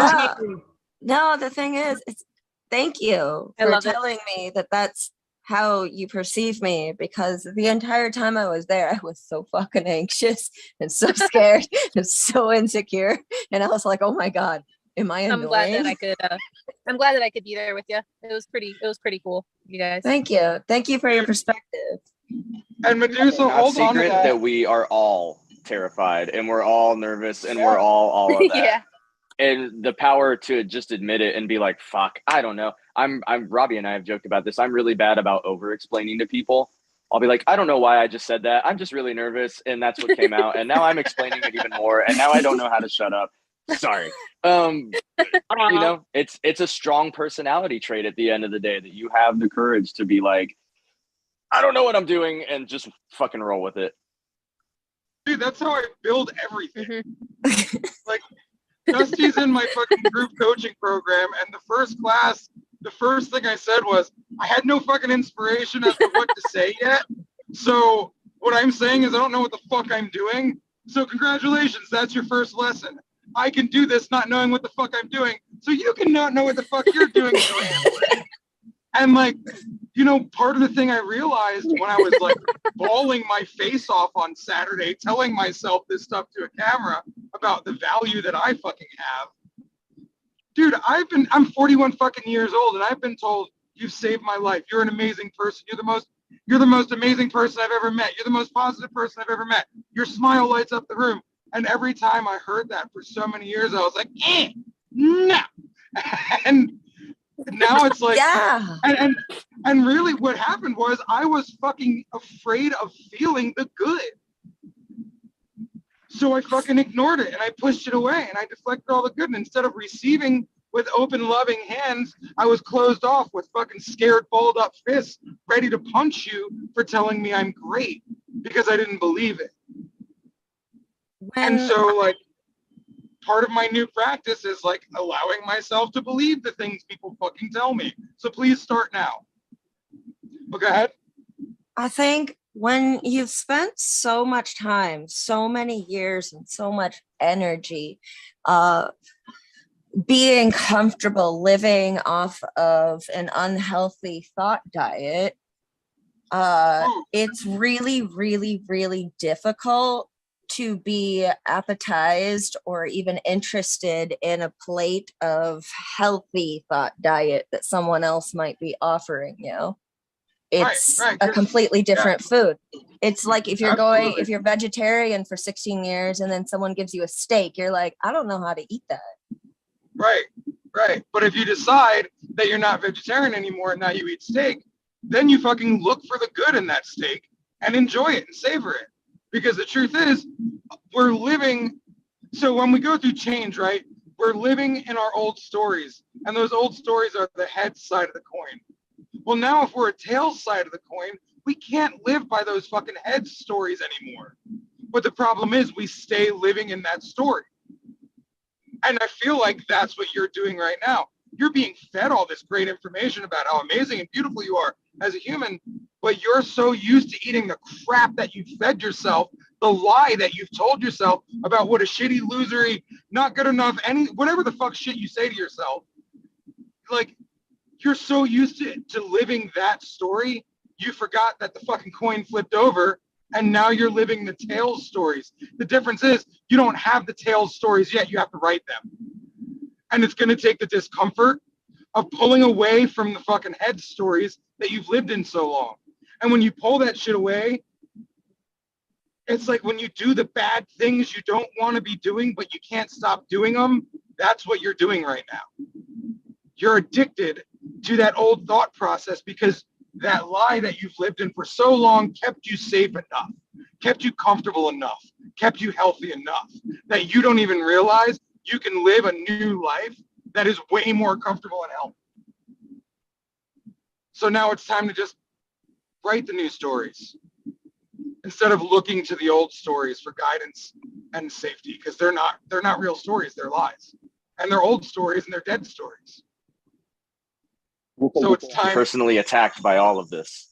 No, the thing is, it's thank you for telling me that that's how you perceive me, because the entire time I was there, I was so fucking anxious and so scared and so insecure. And I was like, oh my God, am I annoying? I'm glad that I could be there with you. It was pretty cool, you guys. Thank you. Thank you for your perspective. And Medusa, hold on to Secret that we are all terrified, and we're all nervous, and we're all of that. Yeah. And the power to just admit it and be like, fuck, I don't know. I'm Robbie and I have joked about this. I'm really bad about over explaining to people. I'll be like, I don't know why I just said that. I'm just really nervous, and that's what came out. And now I'm explaining it even more, and now I don't know how to shut up. Sorry. You know, it's a strong personality trait at the end of the day, that you have the courage to be like, I don't know what I'm doing, and just fucking roll with it. Dude, that's how I build everything. Like, Dustie's in my fucking group coaching program, and the first class, the first thing I said was, I had no fucking inspiration as to what to say yet. So what I'm saying is, I don't know what the fuck I'm doing. So congratulations, that's your first lesson. I can do this not knowing what the fuck I'm doing, so you can not know what the fuck you're doing. And like, you know, part of the thing I realized when I was like bawling my face off on Saturday, telling myself this stuff to a camera about the value that I fucking have. Dude, I'm 41 fucking years old, and I've been told, you've saved my life. You're an amazing person. You're the most amazing person I've ever met. You're the most positive person I've ever met. Your smile lights up the room. And every time I heard that for so many years, I was like, no. And now it's like, yeah. And really what happened was, I was fucking afraid of feeling the good. So I fucking ignored it, and I pushed it away, and I deflected all the good. And instead of receiving with open, loving hands, I was closed off with fucking scared, balled up fists, ready to punch you for telling me I'm great, because I didn't believe it. And so, like, part of my new practice is like allowing myself to believe the things people fucking tell me. So please start now. But go ahead. I think when you've spent so much time, so many years, and so much energy being comfortable living off of an unhealthy thought diet, it's really, really, really difficult to be appetized or even interested in a plate of healthy thought diet that someone else might be offering you. It's Right, a completely different food. It's like if you're Absolutely. if you're vegetarian for 16 years and then someone gives you a steak, you're like, I don't know how to eat that. Right. But if you decide that you're not vegetarian anymore and now you eat steak, then you fucking look for the good in that steak and enjoy it and savor it. Because the truth is, we're living, so when we go through change, right, we're living in our old stories. And those old stories are the head side of the coin. Well, now if we're a tails side of the coin, we can't live by those fucking head stories anymore. But the problem is we stay living in that story. And I feel like that's what you're doing right now. You're being fed all this great information about how amazing and beautiful you are as a human, but you're so used to eating the crap that you fed yourself, the lie that you've told yourself about what a shitty, losery, not good enough, whatever the fuck shit you say to yourself. Like, you're so used to living that story, you forgot that the fucking coin flipped over and now you're living the tails stories. The difference is you don't have the tails stories yet, you have to write them. And it's gonna take the discomfort of pulling away from the fucking head stories that you've lived in so long. And when you pull that shit away, it's like when you do the bad things you don't wanna be doing, but you can't stop doing them, that's what you're doing right now. You're addicted to that old thought process because that lie that you've lived in for so long kept you safe enough, kept you comfortable enough, kept you healthy enough that you don't even realize you can live a new life that is way more comfortable and healthy. So now it's time to just write the new stories instead of looking to the old stories for guidance and safety, because they're not real stories, they're lies. And they're old stories and they're dead stories. So it's time. Personally attacked by all of this.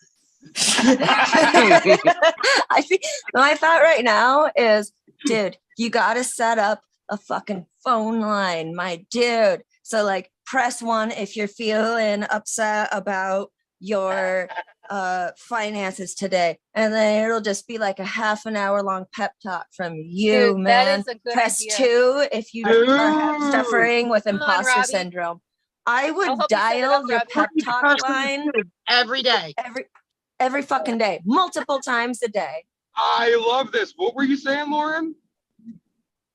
I think my thought right now is, dude, you gotta set up a fucking phone line, my dude. So like press 1 if you're feeling upset about your finances today, and then it'll just be like a half an hour long pep talk from you. Dude, man. that is a good Press idea. 2 if you are suffering with Come on, imposter Robbie. syndrome. I I'll would help you set it dial up, your Robbie. pep talk line Every day. every fucking day, multiple times a day. I love this. What were you saying, Lauren?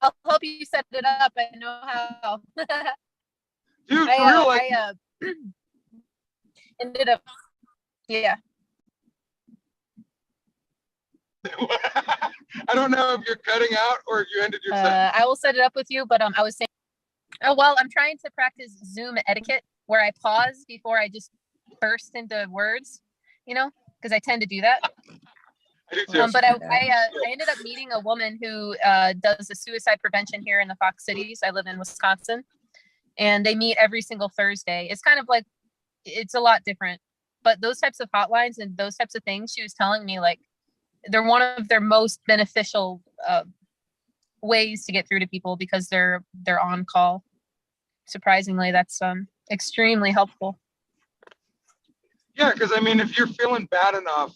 I'll help you set it up. I know how. Dude, for real, like, I ended up, yeah. I don't know if you're cutting out or if you ended your sentence. I will set it up with you, but I was saying, well, I'm trying to practice Zoom etiquette where I pause before I just burst into words, because I tend to do that. I do too. But I ended up meeting a woman who does the suicide prevention here in the Fox Cities. I live in Wisconsin, and they meet every single Thursday. It's kind of like, it's a lot different, but those types of hotlines and those types of things, she was telling me, like, they're one of their most beneficial ways to get through to people because they're on call. Surprisingly, that's extremely helpful. Yeah, because I mean, if you're feeling bad enough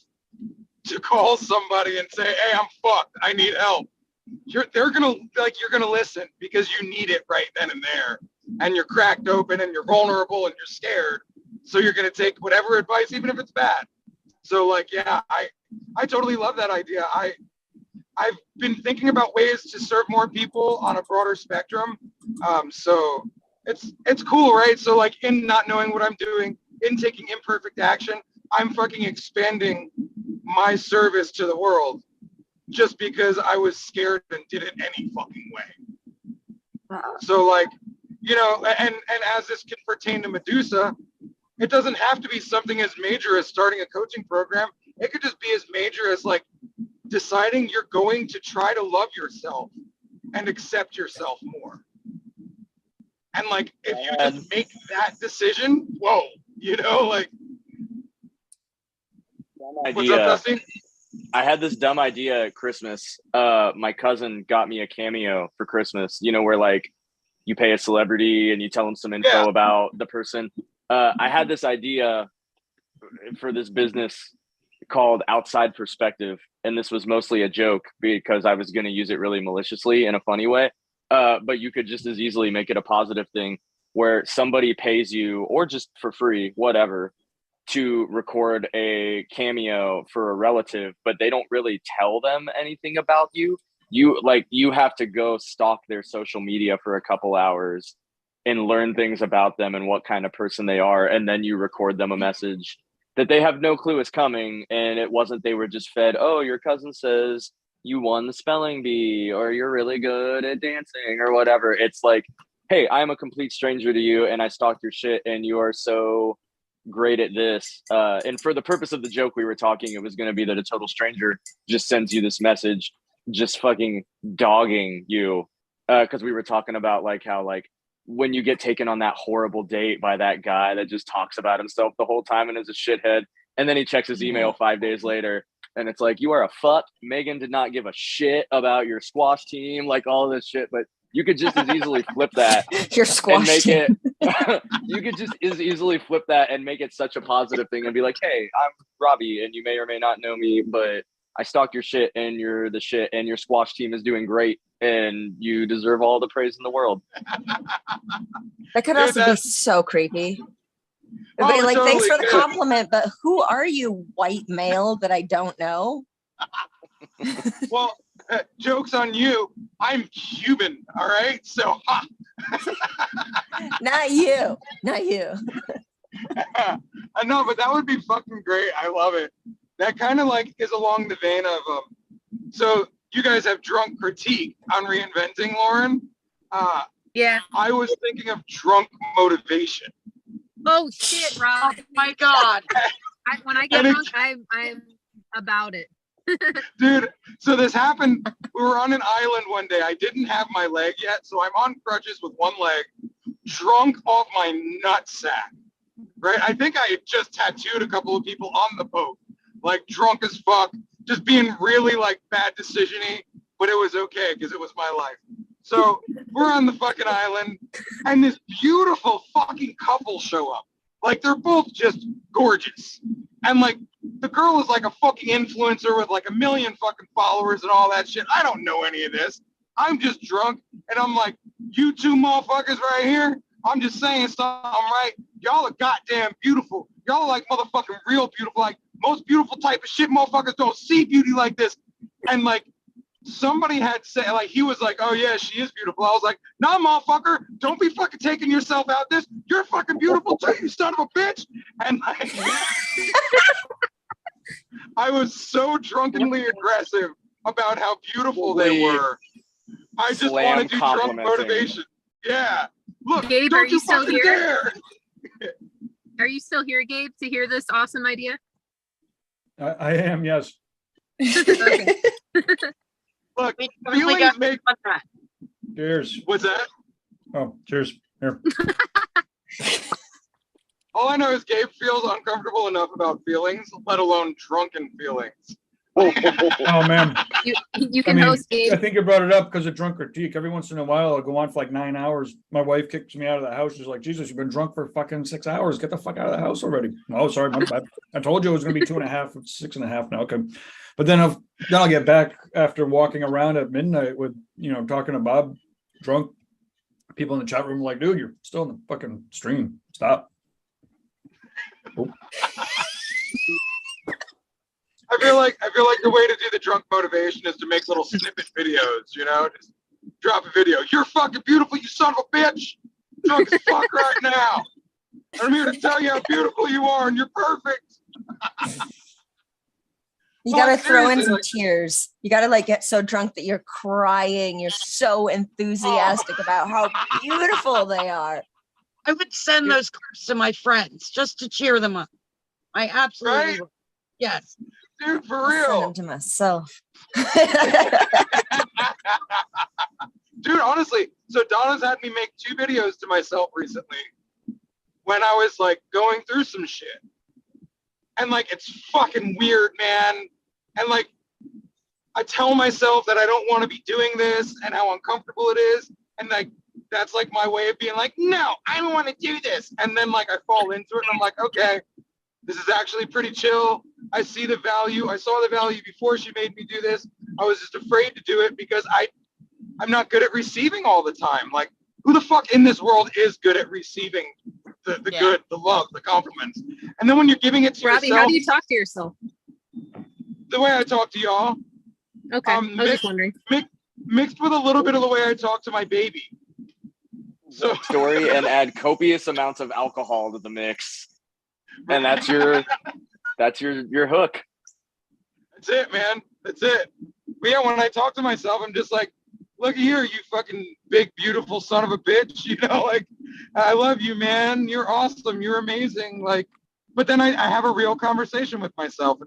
to call somebody and say, "Hey, I'm fucked. I need help," you're gonna listen because you need it right then and there, and you're cracked open and you're vulnerable and you're scared. So you're gonna take whatever advice, even if it's bad. So like, yeah, I totally love that idea. I've been thinking about ways to serve more people on a broader spectrum. So it's cool, right? So like, in not knowing what I'm doing, in taking imperfect action, I'm fucking expanding my service to the world just because I was scared and did it any fucking way. So like, and as this can pertain to Medusa, it doesn't have to be something as major as starting a coaching program. It could just be as major as like deciding you're going to try to love yourself and accept yourself more. And like, if you just make that decision, whoa, you know, like, what's up, Dusty? I had this dumb idea at Christmas. My cousin got me a Cameo for Christmas, you know, where like you pay a celebrity and you tell them some info about the person. I had this idea for this business called Outside Perspective. And this was mostly a joke because I was going to use it really maliciously in a funny way. But you could just as easily make it a positive thing where somebody pays you, or just for free, whatever, to record a cameo for a relative, but they don't really tell them anything about you. You have to go stalk their social media for a couple hours and learn things about them and what kind of person they are. And then you record them a message that they have no clue is coming. And it wasn't, they were just fed, oh, your cousin says you won the spelling bee, or you're really good at dancing, or whatever. It's like, hey, I'm a complete stranger to you and I stalked your shit and you are so great at this. And for the purpose of the joke we were talking, it was going to be that a total stranger just sends you this message, just fucking dogging you. Because we were talking about like how like when you get taken on that horrible date by that guy that just talks about himself the whole time and is a shithead, and then he checks his email 5 days later and it's like, you are a fuck. Megan did not give a shit about your squash team, like all this shit. But you could just as easily flip that Your squash and make team. it you could just as easily flip that and make it such a positive thing and be like, hey, I'm Robbie and you may or may not know me, but I stalked your shit and you're the shit and your squash team is doing great and you deserve all the praise in the world. That could also be so creepy. But like, totally thanks for the could. compliment, but who are you, white male that I don't know? Well, joke's on you. I'm Cuban, all right? So, Not you. Not you. I know, but that would be fucking great. I love it. That kind of like is along the vein of, so you guys have drunk critique on reinventing, Lauren. Yeah. I was thinking of drunk motivation. Oh shit, Rob. Oh my God. When I get And drunk, I'm about it. Dude, so this happened. We were on an island one day. I didn't have my leg yet, so I'm on crutches with one leg, drunk off my nutsack. Right? I think I had just tattooed a couple of people on the boat, like drunk as fuck, just being really like bad decision-y, but it was okay because it was my life. So we're on the fucking island, and this beautiful fucking couple show up. Like, they're both just gorgeous. And like, the girl is like a fucking influencer with like 1 million fucking followers and all that shit. I don't know any of this. I'm just drunk, and I'm like, you two motherfuckers right here, I'm just saying something, right? Y'all are goddamn beautiful. Y'all are like motherfucking real beautiful. Like, most beautiful type of shit. Motherfuckers don't see beauty like this. And like, somebody had said, like, he was like, oh yeah, she is beautiful. I was like, nah, motherfucker, don't be fucking taking yourself out this. You're fucking beautiful too, you son of a bitch. And like, I was so drunkenly aggressive about how beautiful they were. I just want to do drunk motivation. Yeah. Look, Gabe, don't are you still fucking here? dare. Are you still here, Gabe, to hear this awesome idea? I am, yes. Okay. Look, We totally feelings got make. on that. Cheers. What's that? Oh, cheers. Here. All I know is Gabe feels uncomfortable enough about feelings, let alone drunken feelings. Oh man. You can host, I Gabe. think you brought it up because of drunk critique. Every once in a while, I'll go on for like 9 hours. My wife kicks me out of the house. She's like, Jesus, you've been drunk for fucking 6 hours. Get the fuck out of the house already. Oh, sorry. My bad. I told you it was going to be 2.5, 6.5 now. Okay. But then I'll get back after walking around at midnight with, talking to Bob, drunk. People in the chat room like, dude, you're still in the fucking stream. Stop. Oh. I feel like the way to do the drunk motivation is to make little snippet videos, just drop a video. You're fucking beautiful, you son of a bitch. Drunk as fuck right now. I'm here to tell you how beautiful you are and you're perfect. You gotta throw in seriously, some like- tears. You gotta like get so drunk that you're crying. You're so enthusiastic about how beautiful they are. I would send those clips to my friends just to cheer them up. I absolutely Right? would. Yes. Dude, for I'll send real. them to myself. Dude, honestly, So Donna's had me make 2 videos to myself recently when I was like going through some shit. And like, it's fucking weird, man. And like, I tell myself that I don't want to be doing this and how uncomfortable it is. And like, that's like my way of being like, no, I don't want to do this. And then like, I fall into it and I'm like, okay, this is actually pretty chill. I see the value. I saw the value before she made me do this. I was just afraid to do it because I'm not good at receiving all the time. Like, who the fuck in this world is good at receiving the good, the love, the compliments? And then when you're giving it to Robbie, yourself, how do you talk to yourself? the way I talk to y'all, Okay, I was just wondering. mixed with a little bit of the way I talk to my baby. So Story and add copious amounts of alcohol to the mix, and that's your hook. that's it, man. That's it. But yeah, when I talk to myself, I'm just like, look here, you fucking big, beautiful son of a bitch. You know, like, I love you, man. You're awesome. You're amazing. Like, but then I have a real conversation with myself.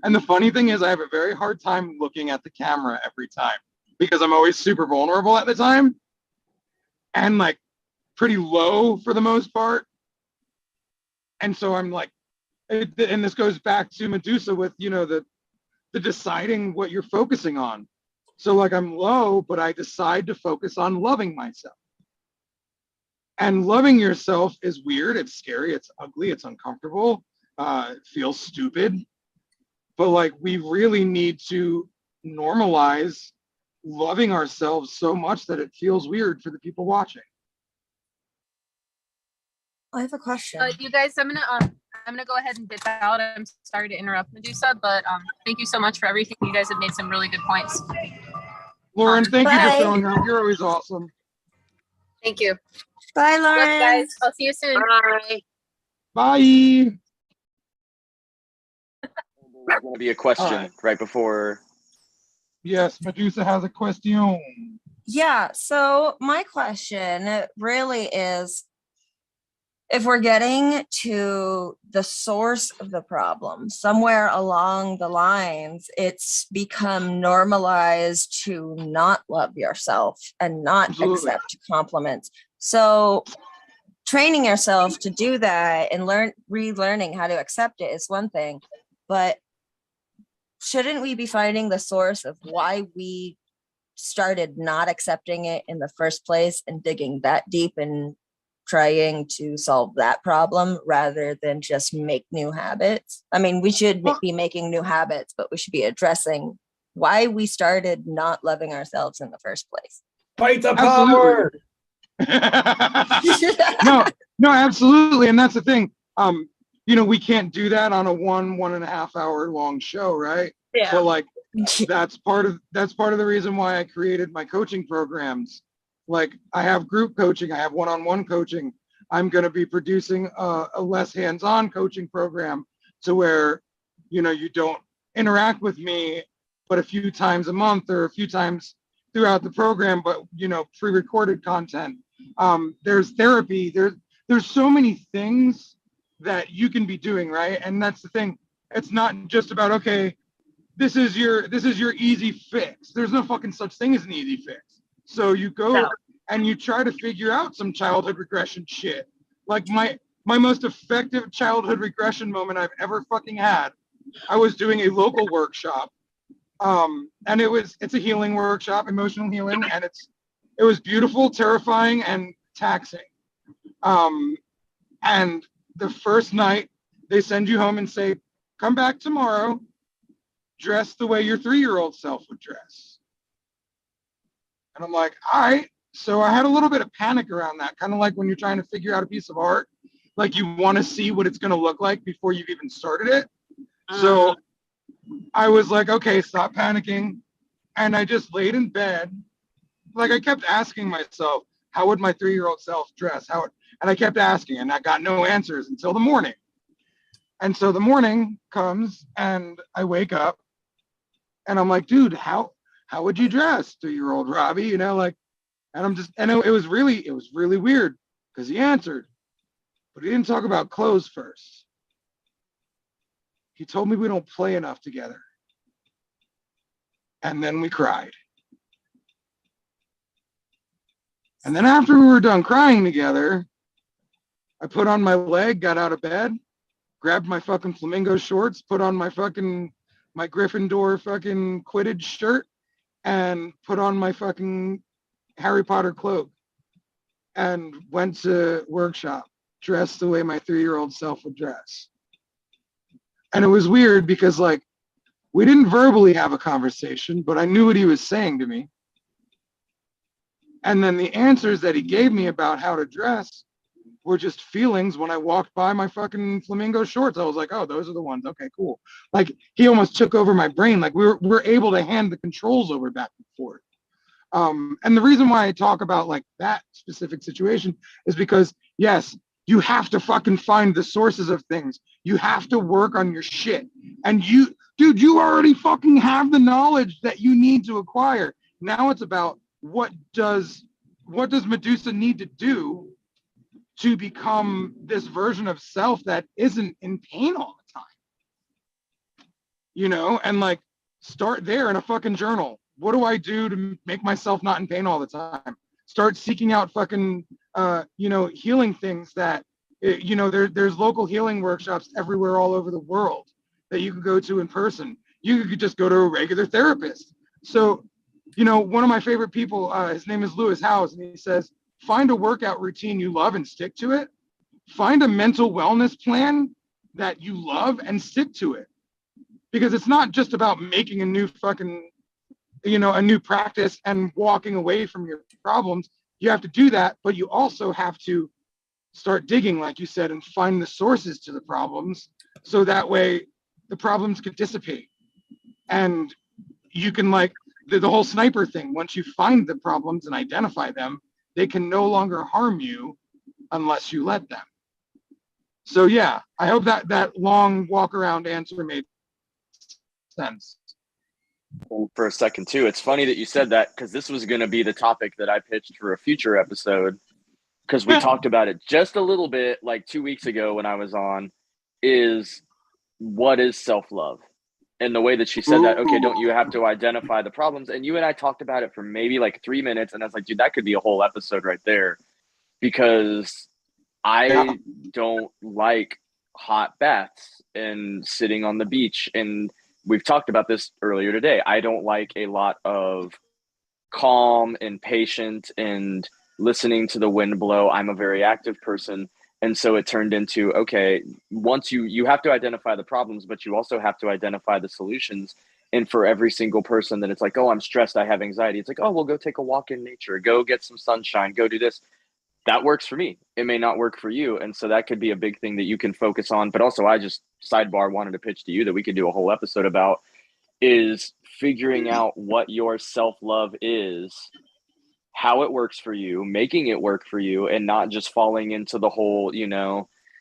And the funny thing is I have a very hard time looking at the camera every time because I'm always super vulnerable at the time and like pretty low for the most part. And so I'm like, and this goes back to Medusa with, you know, the deciding what you're focusing on. So like I'm low, but I decide to focus on loving myself. And loving yourself is weird. It's scary. It's ugly. It's uncomfortable. It feels stupid. But like we really need to normalize loving ourselves so much that it feels weird for the people watching. I have a question. You guys, I'm gonna go ahead and dip out. I'm sorry to interrupt, Medusa, but thank you so much for everything. You guys have made some really good points. Lauren, thank you Bye. for showing up. You're always awesome. Thank you. Bye, Love you Lauren. guys. I'll see you soon. Bye. Bye. There's going to be a question right before. Yes, Medusa has a question. Yeah, so my question really is, if we're getting to the source of the problem, somewhere along the lines, it's become normalized to not love yourself and not Absolutely. accept compliments. So training yourself to do that and relearning how to accept it is one thing, but shouldn't we be finding the source of why we started not accepting it in the first place and digging that deep and trying to solve that problem rather than just make new habits? I mean, we should be making new habits, but we should be addressing why we started not loving ourselves in the first place. Fight the Absolutely. power. No, absolutely. And that's the thing. You know, we can't do that on a 1.5 hour long show, right? Yeah. But like that's part of the reason why I created my coaching programs. Like I have group coaching, I have one-on-one coaching. I'm going to be producing a less hands-on coaching program to where, you know, you don't interact with me but a few times a month or a few times throughout the program, but you know, pre-recorded content. There's therapy, there's so many things that you can be doing, right? And that's the thing. It's not just about, okay, this is your easy fix. There's no fucking such thing as an easy fix. So you go and you try to figure out some childhood regression shit. Like my most effective childhood regression moment I've ever fucking had, I was doing a local workshop. And it's a healing workshop, emotional healing, and it was beautiful, terrifying, and taxing. And the first night they send you home and say, come back tomorrow, dress the way your 3-year-old self would dress. And I'm like, all right. So I had a little bit of panic around that, kind of like when you're trying to figure out a piece of art, like you want to see what it's going to look like before you've even started it. So I was like, okay, stop panicking. And I just laid in bed. Like I kept asking myself, how would my 3-year-old self dress? And I kept asking, and I got no answers until the morning. And so the morning comes and I wake up and I'm like, dude, how would you dress, 3-year-old Robbie? You know, like, and it was really weird because he answered, but he didn't talk about clothes first. He told me we don't play enough together. And then we cried. And then after we were done crying together, I put on my leg, got out of bed, grabbed my fucking flamingo shorts, put on my Gryffindor fucking Quidditch shirt, and put on my fucking Harry Potter cloak and went to workshop dressed the way my 3-year-old self would dress. And it was weird because like we didn't verbally have a conversation, but I knew what he was saying to me. And then the answers that he gave me about how to dress were just feelings. When I walked by my fucking flamingo shorts, I was like, oh, those are the ones. Okay, cool. Like he almost took over my brain. Like we're able to hand the controls over back and forth. And the reason why I talk about like that specific situation is because yes, you have to fucking find the sources of things. You have to work on your shit. And you already fucking have the knowledge that you need to acquire. Now it's about what does Medusa need to do to become this version of self that isn't in pain all the time, you know, and like start there in a fucking journal. What do I do to make myself not in pain all the time? Start seeking out fucking, healing things that, there's local healing workshops everywhere all over the world that you can go to in person. You could just go to a regular therapist. So, one of my favorite people, his name is Lewis Howes, and he says, find a workout routine you love and stick to it. Find a mental wellness plan that you love and stick to it. Because it's not just about making a new fucking, a new practice and walking away from your problems. You have to do that, but you also have to start digging, like you said, and find the sources to the problems. So that way the problems could dissipate. And you can like, the whole sniper thing, once you find the problems and identify them, they can no longer harm you unless you let them. So yeah, I hope that long walk around answer made sense. For a second too, it's funny that you said that because this was going to be the topic that I pitched for a future episode, because we talked about it just a little bit like 2 weeks ago when I was on, is what is self-love? And the way that she said that, okay, don't you have to identify the problems? And you and I talked about it for maybe like 3 minutes. And I was like, dude, that could be a whole episode right there, because I don't like hot baths and sitting on the beach. And we've talked about this earlier today. I don't like a lot of calm and patient and listening to the wind blow. I'm a very active person. And so it turned into, okay, once you have to identify the problems, but you also have to identify the solutions. And for every single person that it's like, oh, I'm stressed, I have anxiety. It's like, oh, well, go take a walk in nature, go get some sunshine, go do this. That works for me. It may not work for you. And so that could be a big thing that you can focus on. But also I just sidebar wanted to pitch to you that we could do a whole episode about is figuring out what your self-love is, how it works for you, making it work for you, and not just falling into the whole,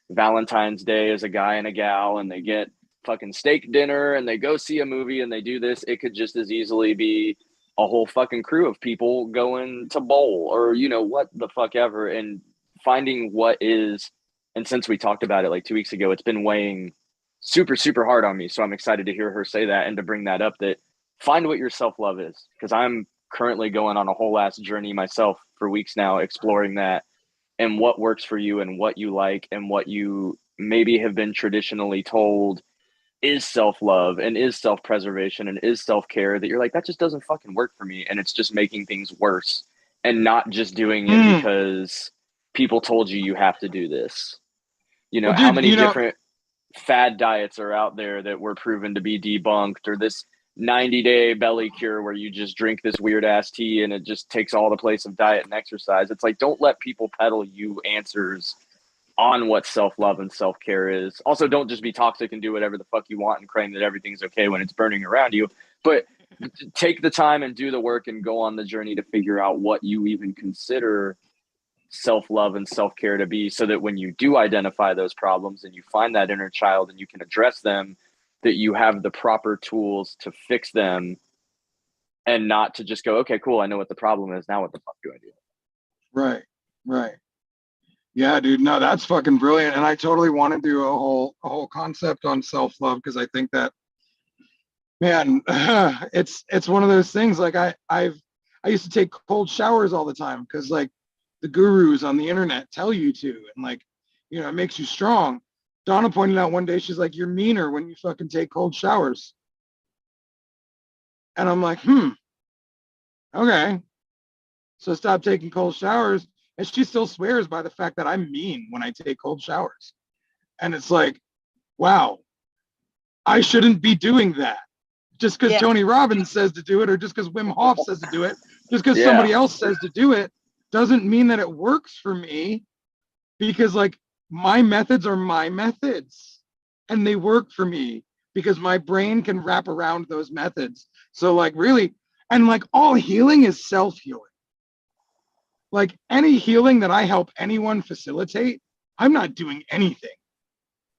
Valentine's Day is a guy and a gal and they get fucking steak dinner and they go see a movie and they do this. It could just as easily be a whole fucking crew of people going to bowl or, what the fuck ever, and finding what is. And since we talked about it like 2 weeks ago, it's been weighing super, super hard on me. So I'm excited to hear her say that and to bring that up, that find what your self-love is. Because I'm currently going on a whole ass journey myself for weeks now, exploring that and what works for you and what you like and what you maybe have been traditionally told is self-love and is self-preservation and is self-care, that you're like, that just doesn't fucking work for me. And it's just making things worse, and not just doing it because people told you have to do this. Well, dude, how many different fad diets are out there that were proven to be debunked, or this 90-day belly cure where you just drink this weird ass tea and it just takes all the place of diet and exercise. It's like, don't let people peddle you answers on what self-love and self-care is. Also, don't just be toxic and do whatever the fuck you want and claim that everything's okay when it's burning around you, but take the time and do the work and go on the journey to figure out what you even consider self-love and self-care to be, so that when you do identify those problems and you find that inner child and you can address them, that you have the proper tools to fix them, and not to just go, okay, cool, I know what the problem is. Now what the fuck do I do? Right. Yeah, dude, no, that's fucking brilliant. And I totally want to do a whole concept on self-love, because I think that, man, it's one of those things. Like I used to take cold showers all the time because like the gurus on the internet tell you to, and like, you know, it makes you strong. Donna pointed out one day, she's like, you're meaner when you fucking take cold showers. And I'm like, okay. So stop taking cold showers. And she still swears by the fact that I'm mean when I take cold showers. And it's like, wow, I shouldn't be doing that. Just because Tony Robbins says to do it, or just because Wim Hof says to do it, just because somebody else says to do it, doesn't mean that it works for me. Because like, my methods are my methods, and they work for me because my brain can wrap around those methods. So like, really, and like, all healing is self-healing. Like, any healing that I help anyone facilitate, I'm not doing anything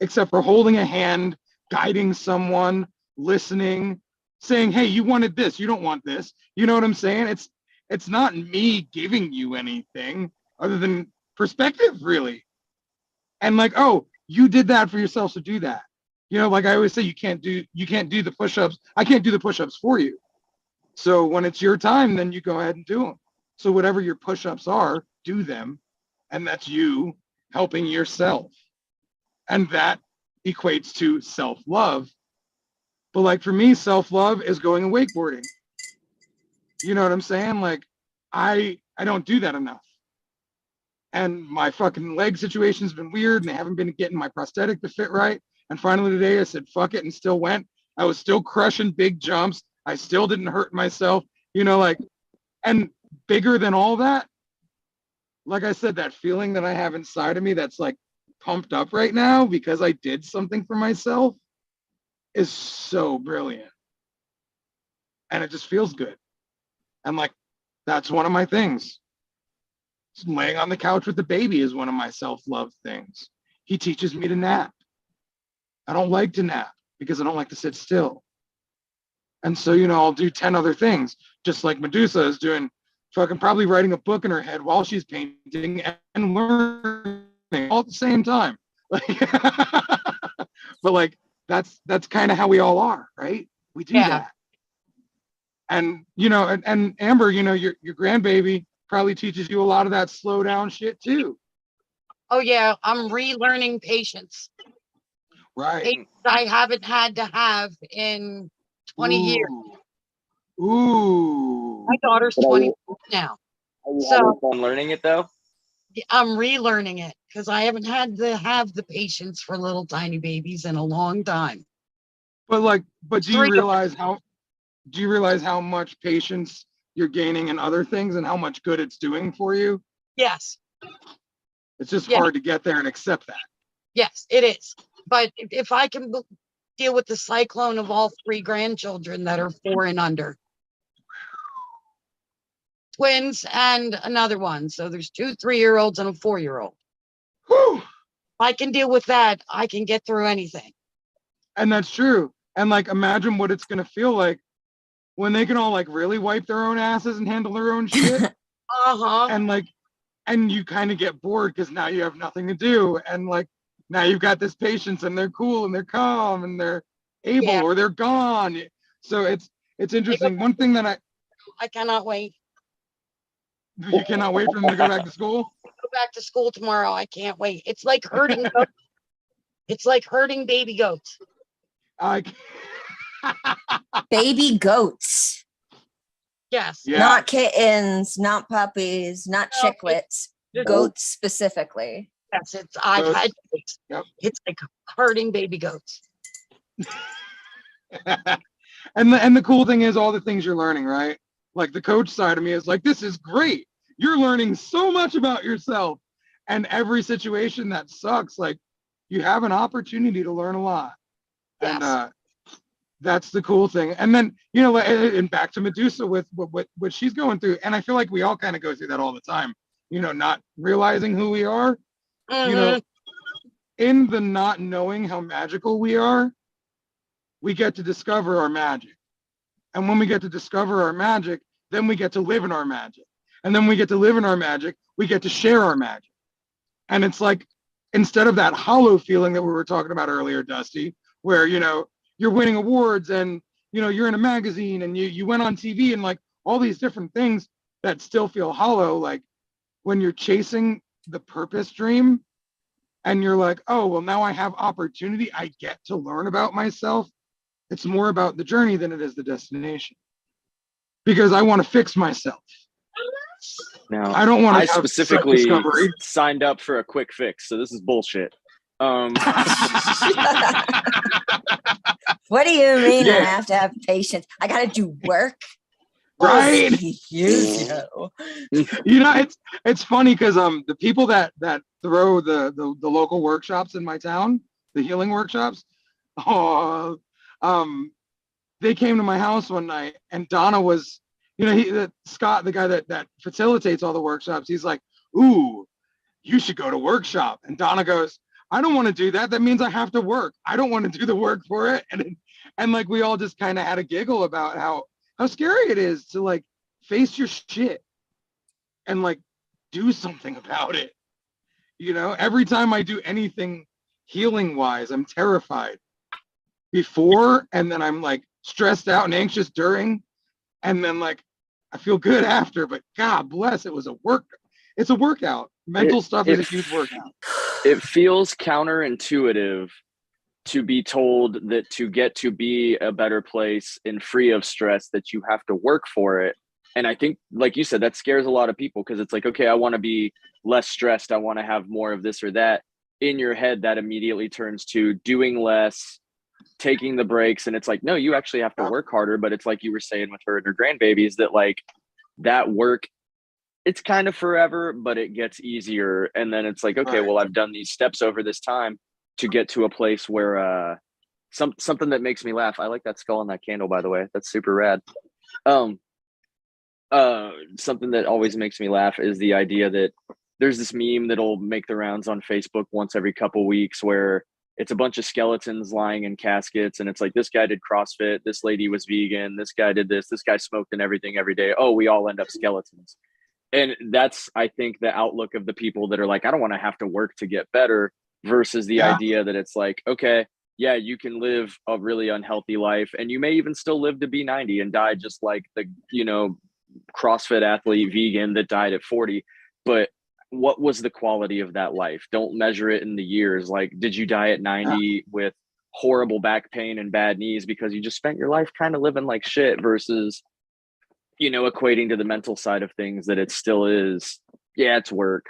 except for holding a hand, guiding someone, listening, saying, hey, you wanted this, you don't want this. You know what I'm saying? It's not me giving you anything other than perspective, really. And like, oh, you did that for yourself, so do that. You know, like I always say, you can't do the push-ups. I can't do the push-ups for you. So when it's your time, then you go ahead and do them. So whatever your push-ups are, do them. And that's you helping yourself. And that equates to self-love. But like, for me, self-love is going and wakeboarding. You know what I'm saying? Like, I don't do that enough. And my fucking leg situation's been weird, and they haven't been getting my prosthetic to fit right. And finally today I said, fuck it, and still went. I was still crushing big jumps. I still didn't hurt myself, you know, like, and bigger than all that, like I said, that feeling that I have inside of me that's like pumped up right now because I did something for myself is so brilliant. And it just feels good. And like, that's one of my things. Laying on the couch with the baby is one of my self-love things. He teaches me to nap. I don't like to nap because I don't like to sit still. And so, you know, I'll do 10 other things, just like Medusa is doing, fucking probably writing a book in her head while she's painting and learning all at the same time. Like, but like, that's kind of how we all are, right? We do that. And, you know, and Amber, you know, your grandbaby probably teaches you a lot of that slow down shit too. Oh yeah, I'm relearning patience. Right. Patience I haven't had to have in 20 years. Ooh. My daughter's 20 now. So I'm learning it though. I'm relearning it because I haven't had to have the patience for little tiny babies in a long time. But like, do you realize how much patience you're gaining in other things and how much good it's doing for you? Yes. It's just hard to get there and accept that. Yes, it is. But if I can deal with the cyclone of all 3 grandchildren that are 4 and under, twins and another one. So there's 2 3-year-olds and a 4-year-old. Whew. If I can deal with that, I can get through anything. And that's true. And like, imagine what it's going to feel like when they can all like really wipe their own asses and handle their own shit. And like, and you kind of get bored because now you have nothing to do. And like, now you've got this patience and they're cool and they're calm and they're able or they're gone. So it's interesting. One thing that I cannot wait. You cannot wait for them to go back to school? Go back to school tomorrow. I can't wait. It's like herding goats. It's like herding baby goats. Baby goats. Yes. Yeah. Not kittens, not puppies, not chiclets. Goats specifically. Yes, I've had goats. Yep. It's like herding baby goats. And the cool thing is all the things you're learning, right? Like the coach side of me is like, this is great. You're learning so much about yourself. And every situation that sucks, like you have an opportunity to learn a lot. Yes. And that's the cool thing. And then, you know, and back to Medusa with what she's going through. And I feel like we all kind of go through that all the time, you know, not realizing who we are, you know, in the not knowing how magical we are, we get to discover our magic. And when we get to discover our magic, then we get to live in our magic. And then we get to live in our magic, we get to share our magic. And it's like, instead of that hollow feeling that we were talking about earlier, Dusty, where, you know, you're winning awards and, you know, you're in a magazine and you went on TV and like all these different things that still feel hollow. Like when you're chasing the purpose dream and you're like, oh, well, now I have opportunity. I get to learn about myself. It's more about the journey than it is the destination, because I want to fix myself. Now, I don't want I to have specifically self-discovery. signed up for a quick fix, so this is bullshit. What do you mean I Yeah. have to have patience? I gotta do work. Right. You know. You know, it's funny because the people that throw the local workshops in my town, the healing workshops, oh, they came to my house one night, and Donna was, you know, Scott, the guy that facilitates all the workshops, he's like, ooh, you should go to workshop. And Donna goes, I don't want to do that. That means I have to work. I don't want to do the work for it. And like, we all just kind of had a giggle about how scary it is to like face your shit and like do something about it. You know, every time I do anything healing wise, I'm terrified before, and then I'm like stressed out and anxious during, and then like I feel good after. But God bless, it's a workout. Mental stuff is a huge workout. It feels counterintuitive to be told that to get to be a better place and free of stress, that you have to work for it. And I think, like you said, that scares a lot of people, because it's like, okay, I want to be less stressed. I want to have more of this or that. In your head, that immediately turns to doing less, taking the breaks. And it's like, no, you actually have to work harder. But it's like you were saying with her and her grandbabies, that like that work, it's kind of forever, but it gets easier. And then it's like, okay, well, I've done these steps over this time to get to a place where something that makes me laugh. I like that skull on that candle, by the way. That's super rad. Something that always makes me laugh is the idea that there's this meme that'll make the rounds on Facebook once every couple weeks, where it's a bunch of skeletons lying in caskets, and it's like, this guy did CrossFit, this lady was vegan, this guy did this guy smoked and everything every day. Oh, we all end up skeletons. And that's, I think, the outlook of the people that are like, I don't want to have to work to get better, versus the idea that it's like, okay, yeah, you can live a really unhealthy life, and you may even still live to be 90 and die just like the, you know, CrossFit athlete vegan that died at 40. But what was the quality of that life? Don't measure it in the years. Like, did you die at 90 with horrible back pain and bad knees because you just spent your life kind of living like shit, versus, you know, equating to the mental side of things, that it still is, yeah, it's work,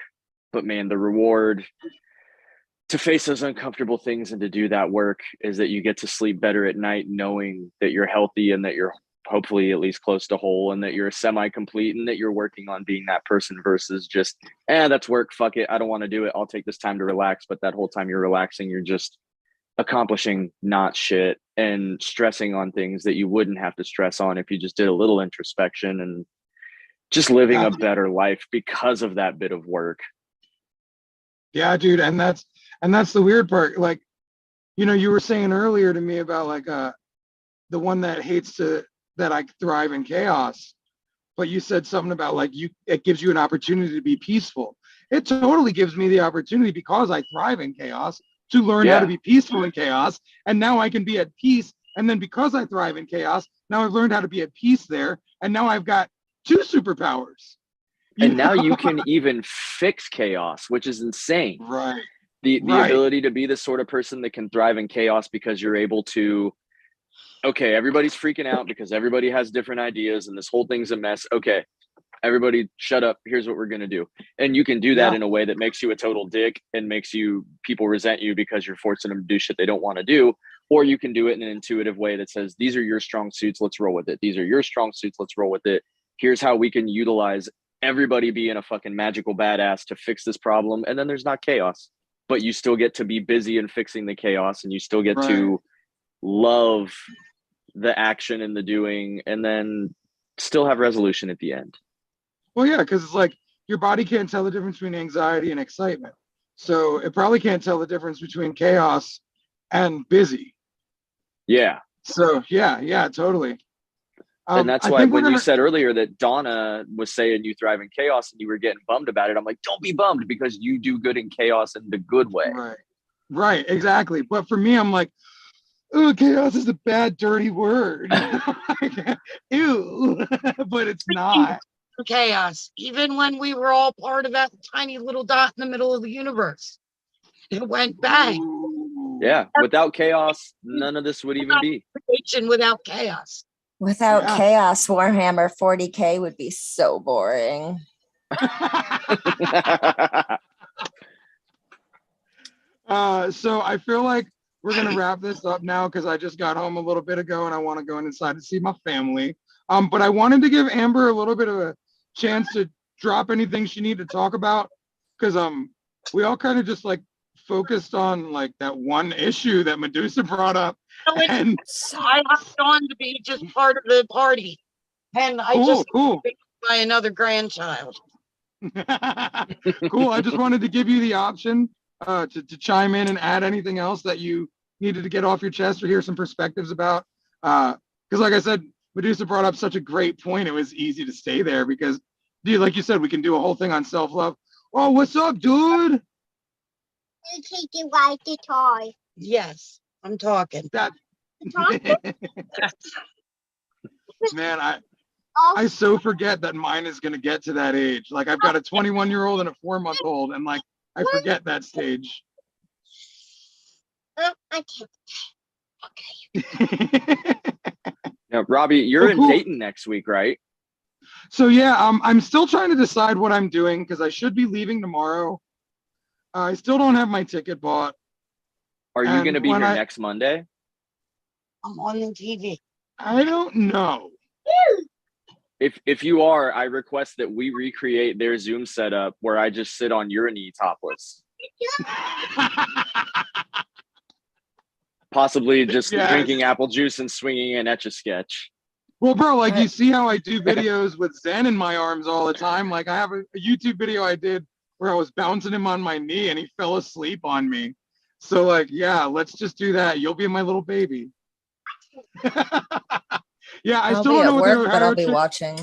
but man, the reward to face those uncomfortable things and to do that work is that you get to sleep better at night, knowing that you're healthy and that you're hopefully at least close to whole, and that you're semi-complete, and that you're working on being that person, versus just, that's work, fuck it, I don't want to do it, I'll take this time to relax. But that whole time you're relaxing, you're just accomplishing not shit and stressing on things that you wouldn't have to stress on if you just did a little introspection and just living a better life because of that bit of work. Yeah, dude. And that's the weird part. Like, you know, you were saying earlier to me about like the one that hates that I thrive in chaos, but you said something about like it gives you an opportunity to be peaceful. It totally gives me the opportunity, because I thrive in chaos, to learn how to be peaceful in chaos. And now I can be at peace. And then because I thrive in chaos, now I've learned how to be at peace there. And now I've got 2 superpowers. And now you can even fix chaos, which is insane. Right. The ability to be the sort of person that can thrive in chaos, because you're able to, okay, everybody's freaking out because everybody has different ideas and this whole thing's a mess. Okay, everybody shut up. Here's what we're going to do. And you can do that in a way that makes you a total dick and makes people resent you because you're forcing them to do shit they don't want to do. Or you can do it in an intuitive way that says, these are your strong suits, let's roll with it. These are your strong suits, let's roll with it. Here's how we can utilize everybody being a fucking magical badass to fix this problem. And then there's not chaos, but you still get to be busy in fixing the chaos, and you still get to love the action and the doing, and then still have resolution at the end. Well, yeah, because it's like your body can't tell the difference between anxiety and excitement. So it probably can't tell the difference between chaos and busy. Yeah. So yeah, totally. And that's why when you said earlier that Donna was saying you thrive in chaos and you were getting bummed about it, I'm like, don't be bummed, because you do good in chaos in the good way. Right, exactly. But for me, I'm like, oh, chaos is a bad, dirty word. Ew, but it's not. chaos, even when we were all part of that tiny little dot in the middle of the universe. It went bang. Ooh. Yeah, without chaos, none of this would even be. Creation without chaos. Without Yeah. chaos, Warhammer 40K would be so boring. So I feel like we're gonna wrap this up now because I just got home a little bit ago and I want to go inside to see my family. But I wanted to give Amber a little bit of a chance to drop anything she needed to talk about because we all kind of just like focused on like that one issue that Medusa brought up. And I hopped on to be just part of the party, and I just cool. by another grandchild. Cool. I just wanted to give you the option to chime in and add anything else that you needed to get off your chest or hear some perspectives about. Because like I said, Medusa brought up such a great point. It was easy to stay there because, dude, like you said, we can do a whole thing on self-love. Oh, what's up, dude? You take it right to toy. Yes, I'm talking. That man, Oh, I so forget that mine is gonna get to that age. Like I've got a 21-year-old and a 4-month-old, and like I forget that stage. I can't. Now, Robbie, you're Oh, in cool. Dayton next week, right? So yeah, I'm still trying to decide what I'm doing because I should be leaving tomorrow. I still don't have my ticket bought. Are you And going to be when here I- next Monday? I'm on the TV. I don't know. If you are, I request that we recreate their Zoom setup where I just sit on your knee topless, possibly just Yes. drinking apple juice and swinging an Etch-a-Sketch. Well, bro, like you see how I do videos with Zen in my arms all the time. Like I have a YouTube video I did where I was bouncing him on my knee and he fell asleep on me. So like, yeah, let's just do that. You'll be my little baby. Yeah, I I'll still be don't know at what work, the but I'll Ohio be trick. watching.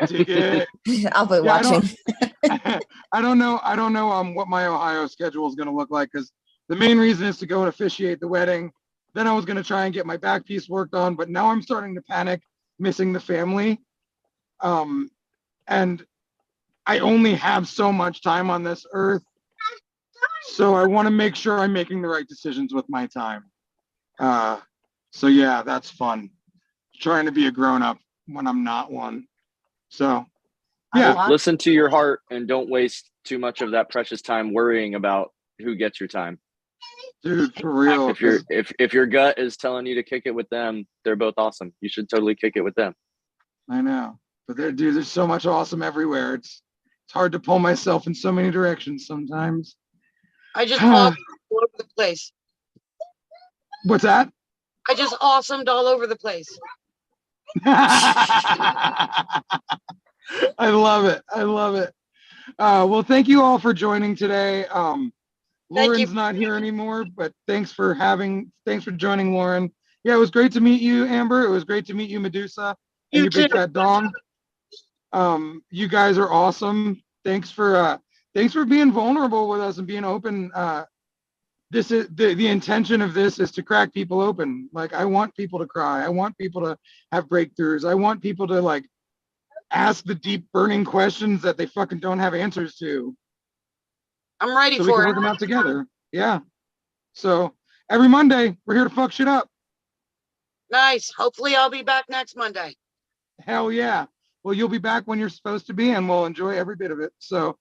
Dig it. I'll be Yeah, I don't- watching. I don't know what my Ohio schedule is going to look like because the main reason is to go and officiate the wedding. Then I was going to try and get my back piece worked on, but now I'm starting to panic, missing the family. And I only have so much time on this earth. So I want to make sure I'm making the right decisions with my time. So yeah, that's fun. Trying to be a grown-up when I'm not one. So yeah. Listen to your heart and don't waste too much of that precious time worrying about who gets your time. Dude, for real. If your gut is telling you to kick it with them, they're both awesome. You should totally kick it with them. I know, but there's so much awesome everywhere. It's hard to pull myself in so many directions sometimes. I just awesomed all over the place. What's that? I just awesomed all over the place. I love it. I love it. Well, thank you all for joining today. Lauren's not here anymore, but thanks for joining, Lauren. Yeah, it was great to meet you, Amber. It was great to meet you, Medusa, and your big fat dong. You guys are awesome. Thanks for being vulnerable with us and being open. This is the intention of this is to crack people open. Like I want people to cry. I want people to have breakthroughs. I want people to like ask the deep burning questions that they fucking don't have answers to. I'm ready So we for can it. work them out together. Yeah. So every Monday we're here to fuck shit up. Nice. Hopefully I'll be back next Monday. Hell yeah. Well, you'll be back when you're supposed to be, and we'll enjoy every bit of it. So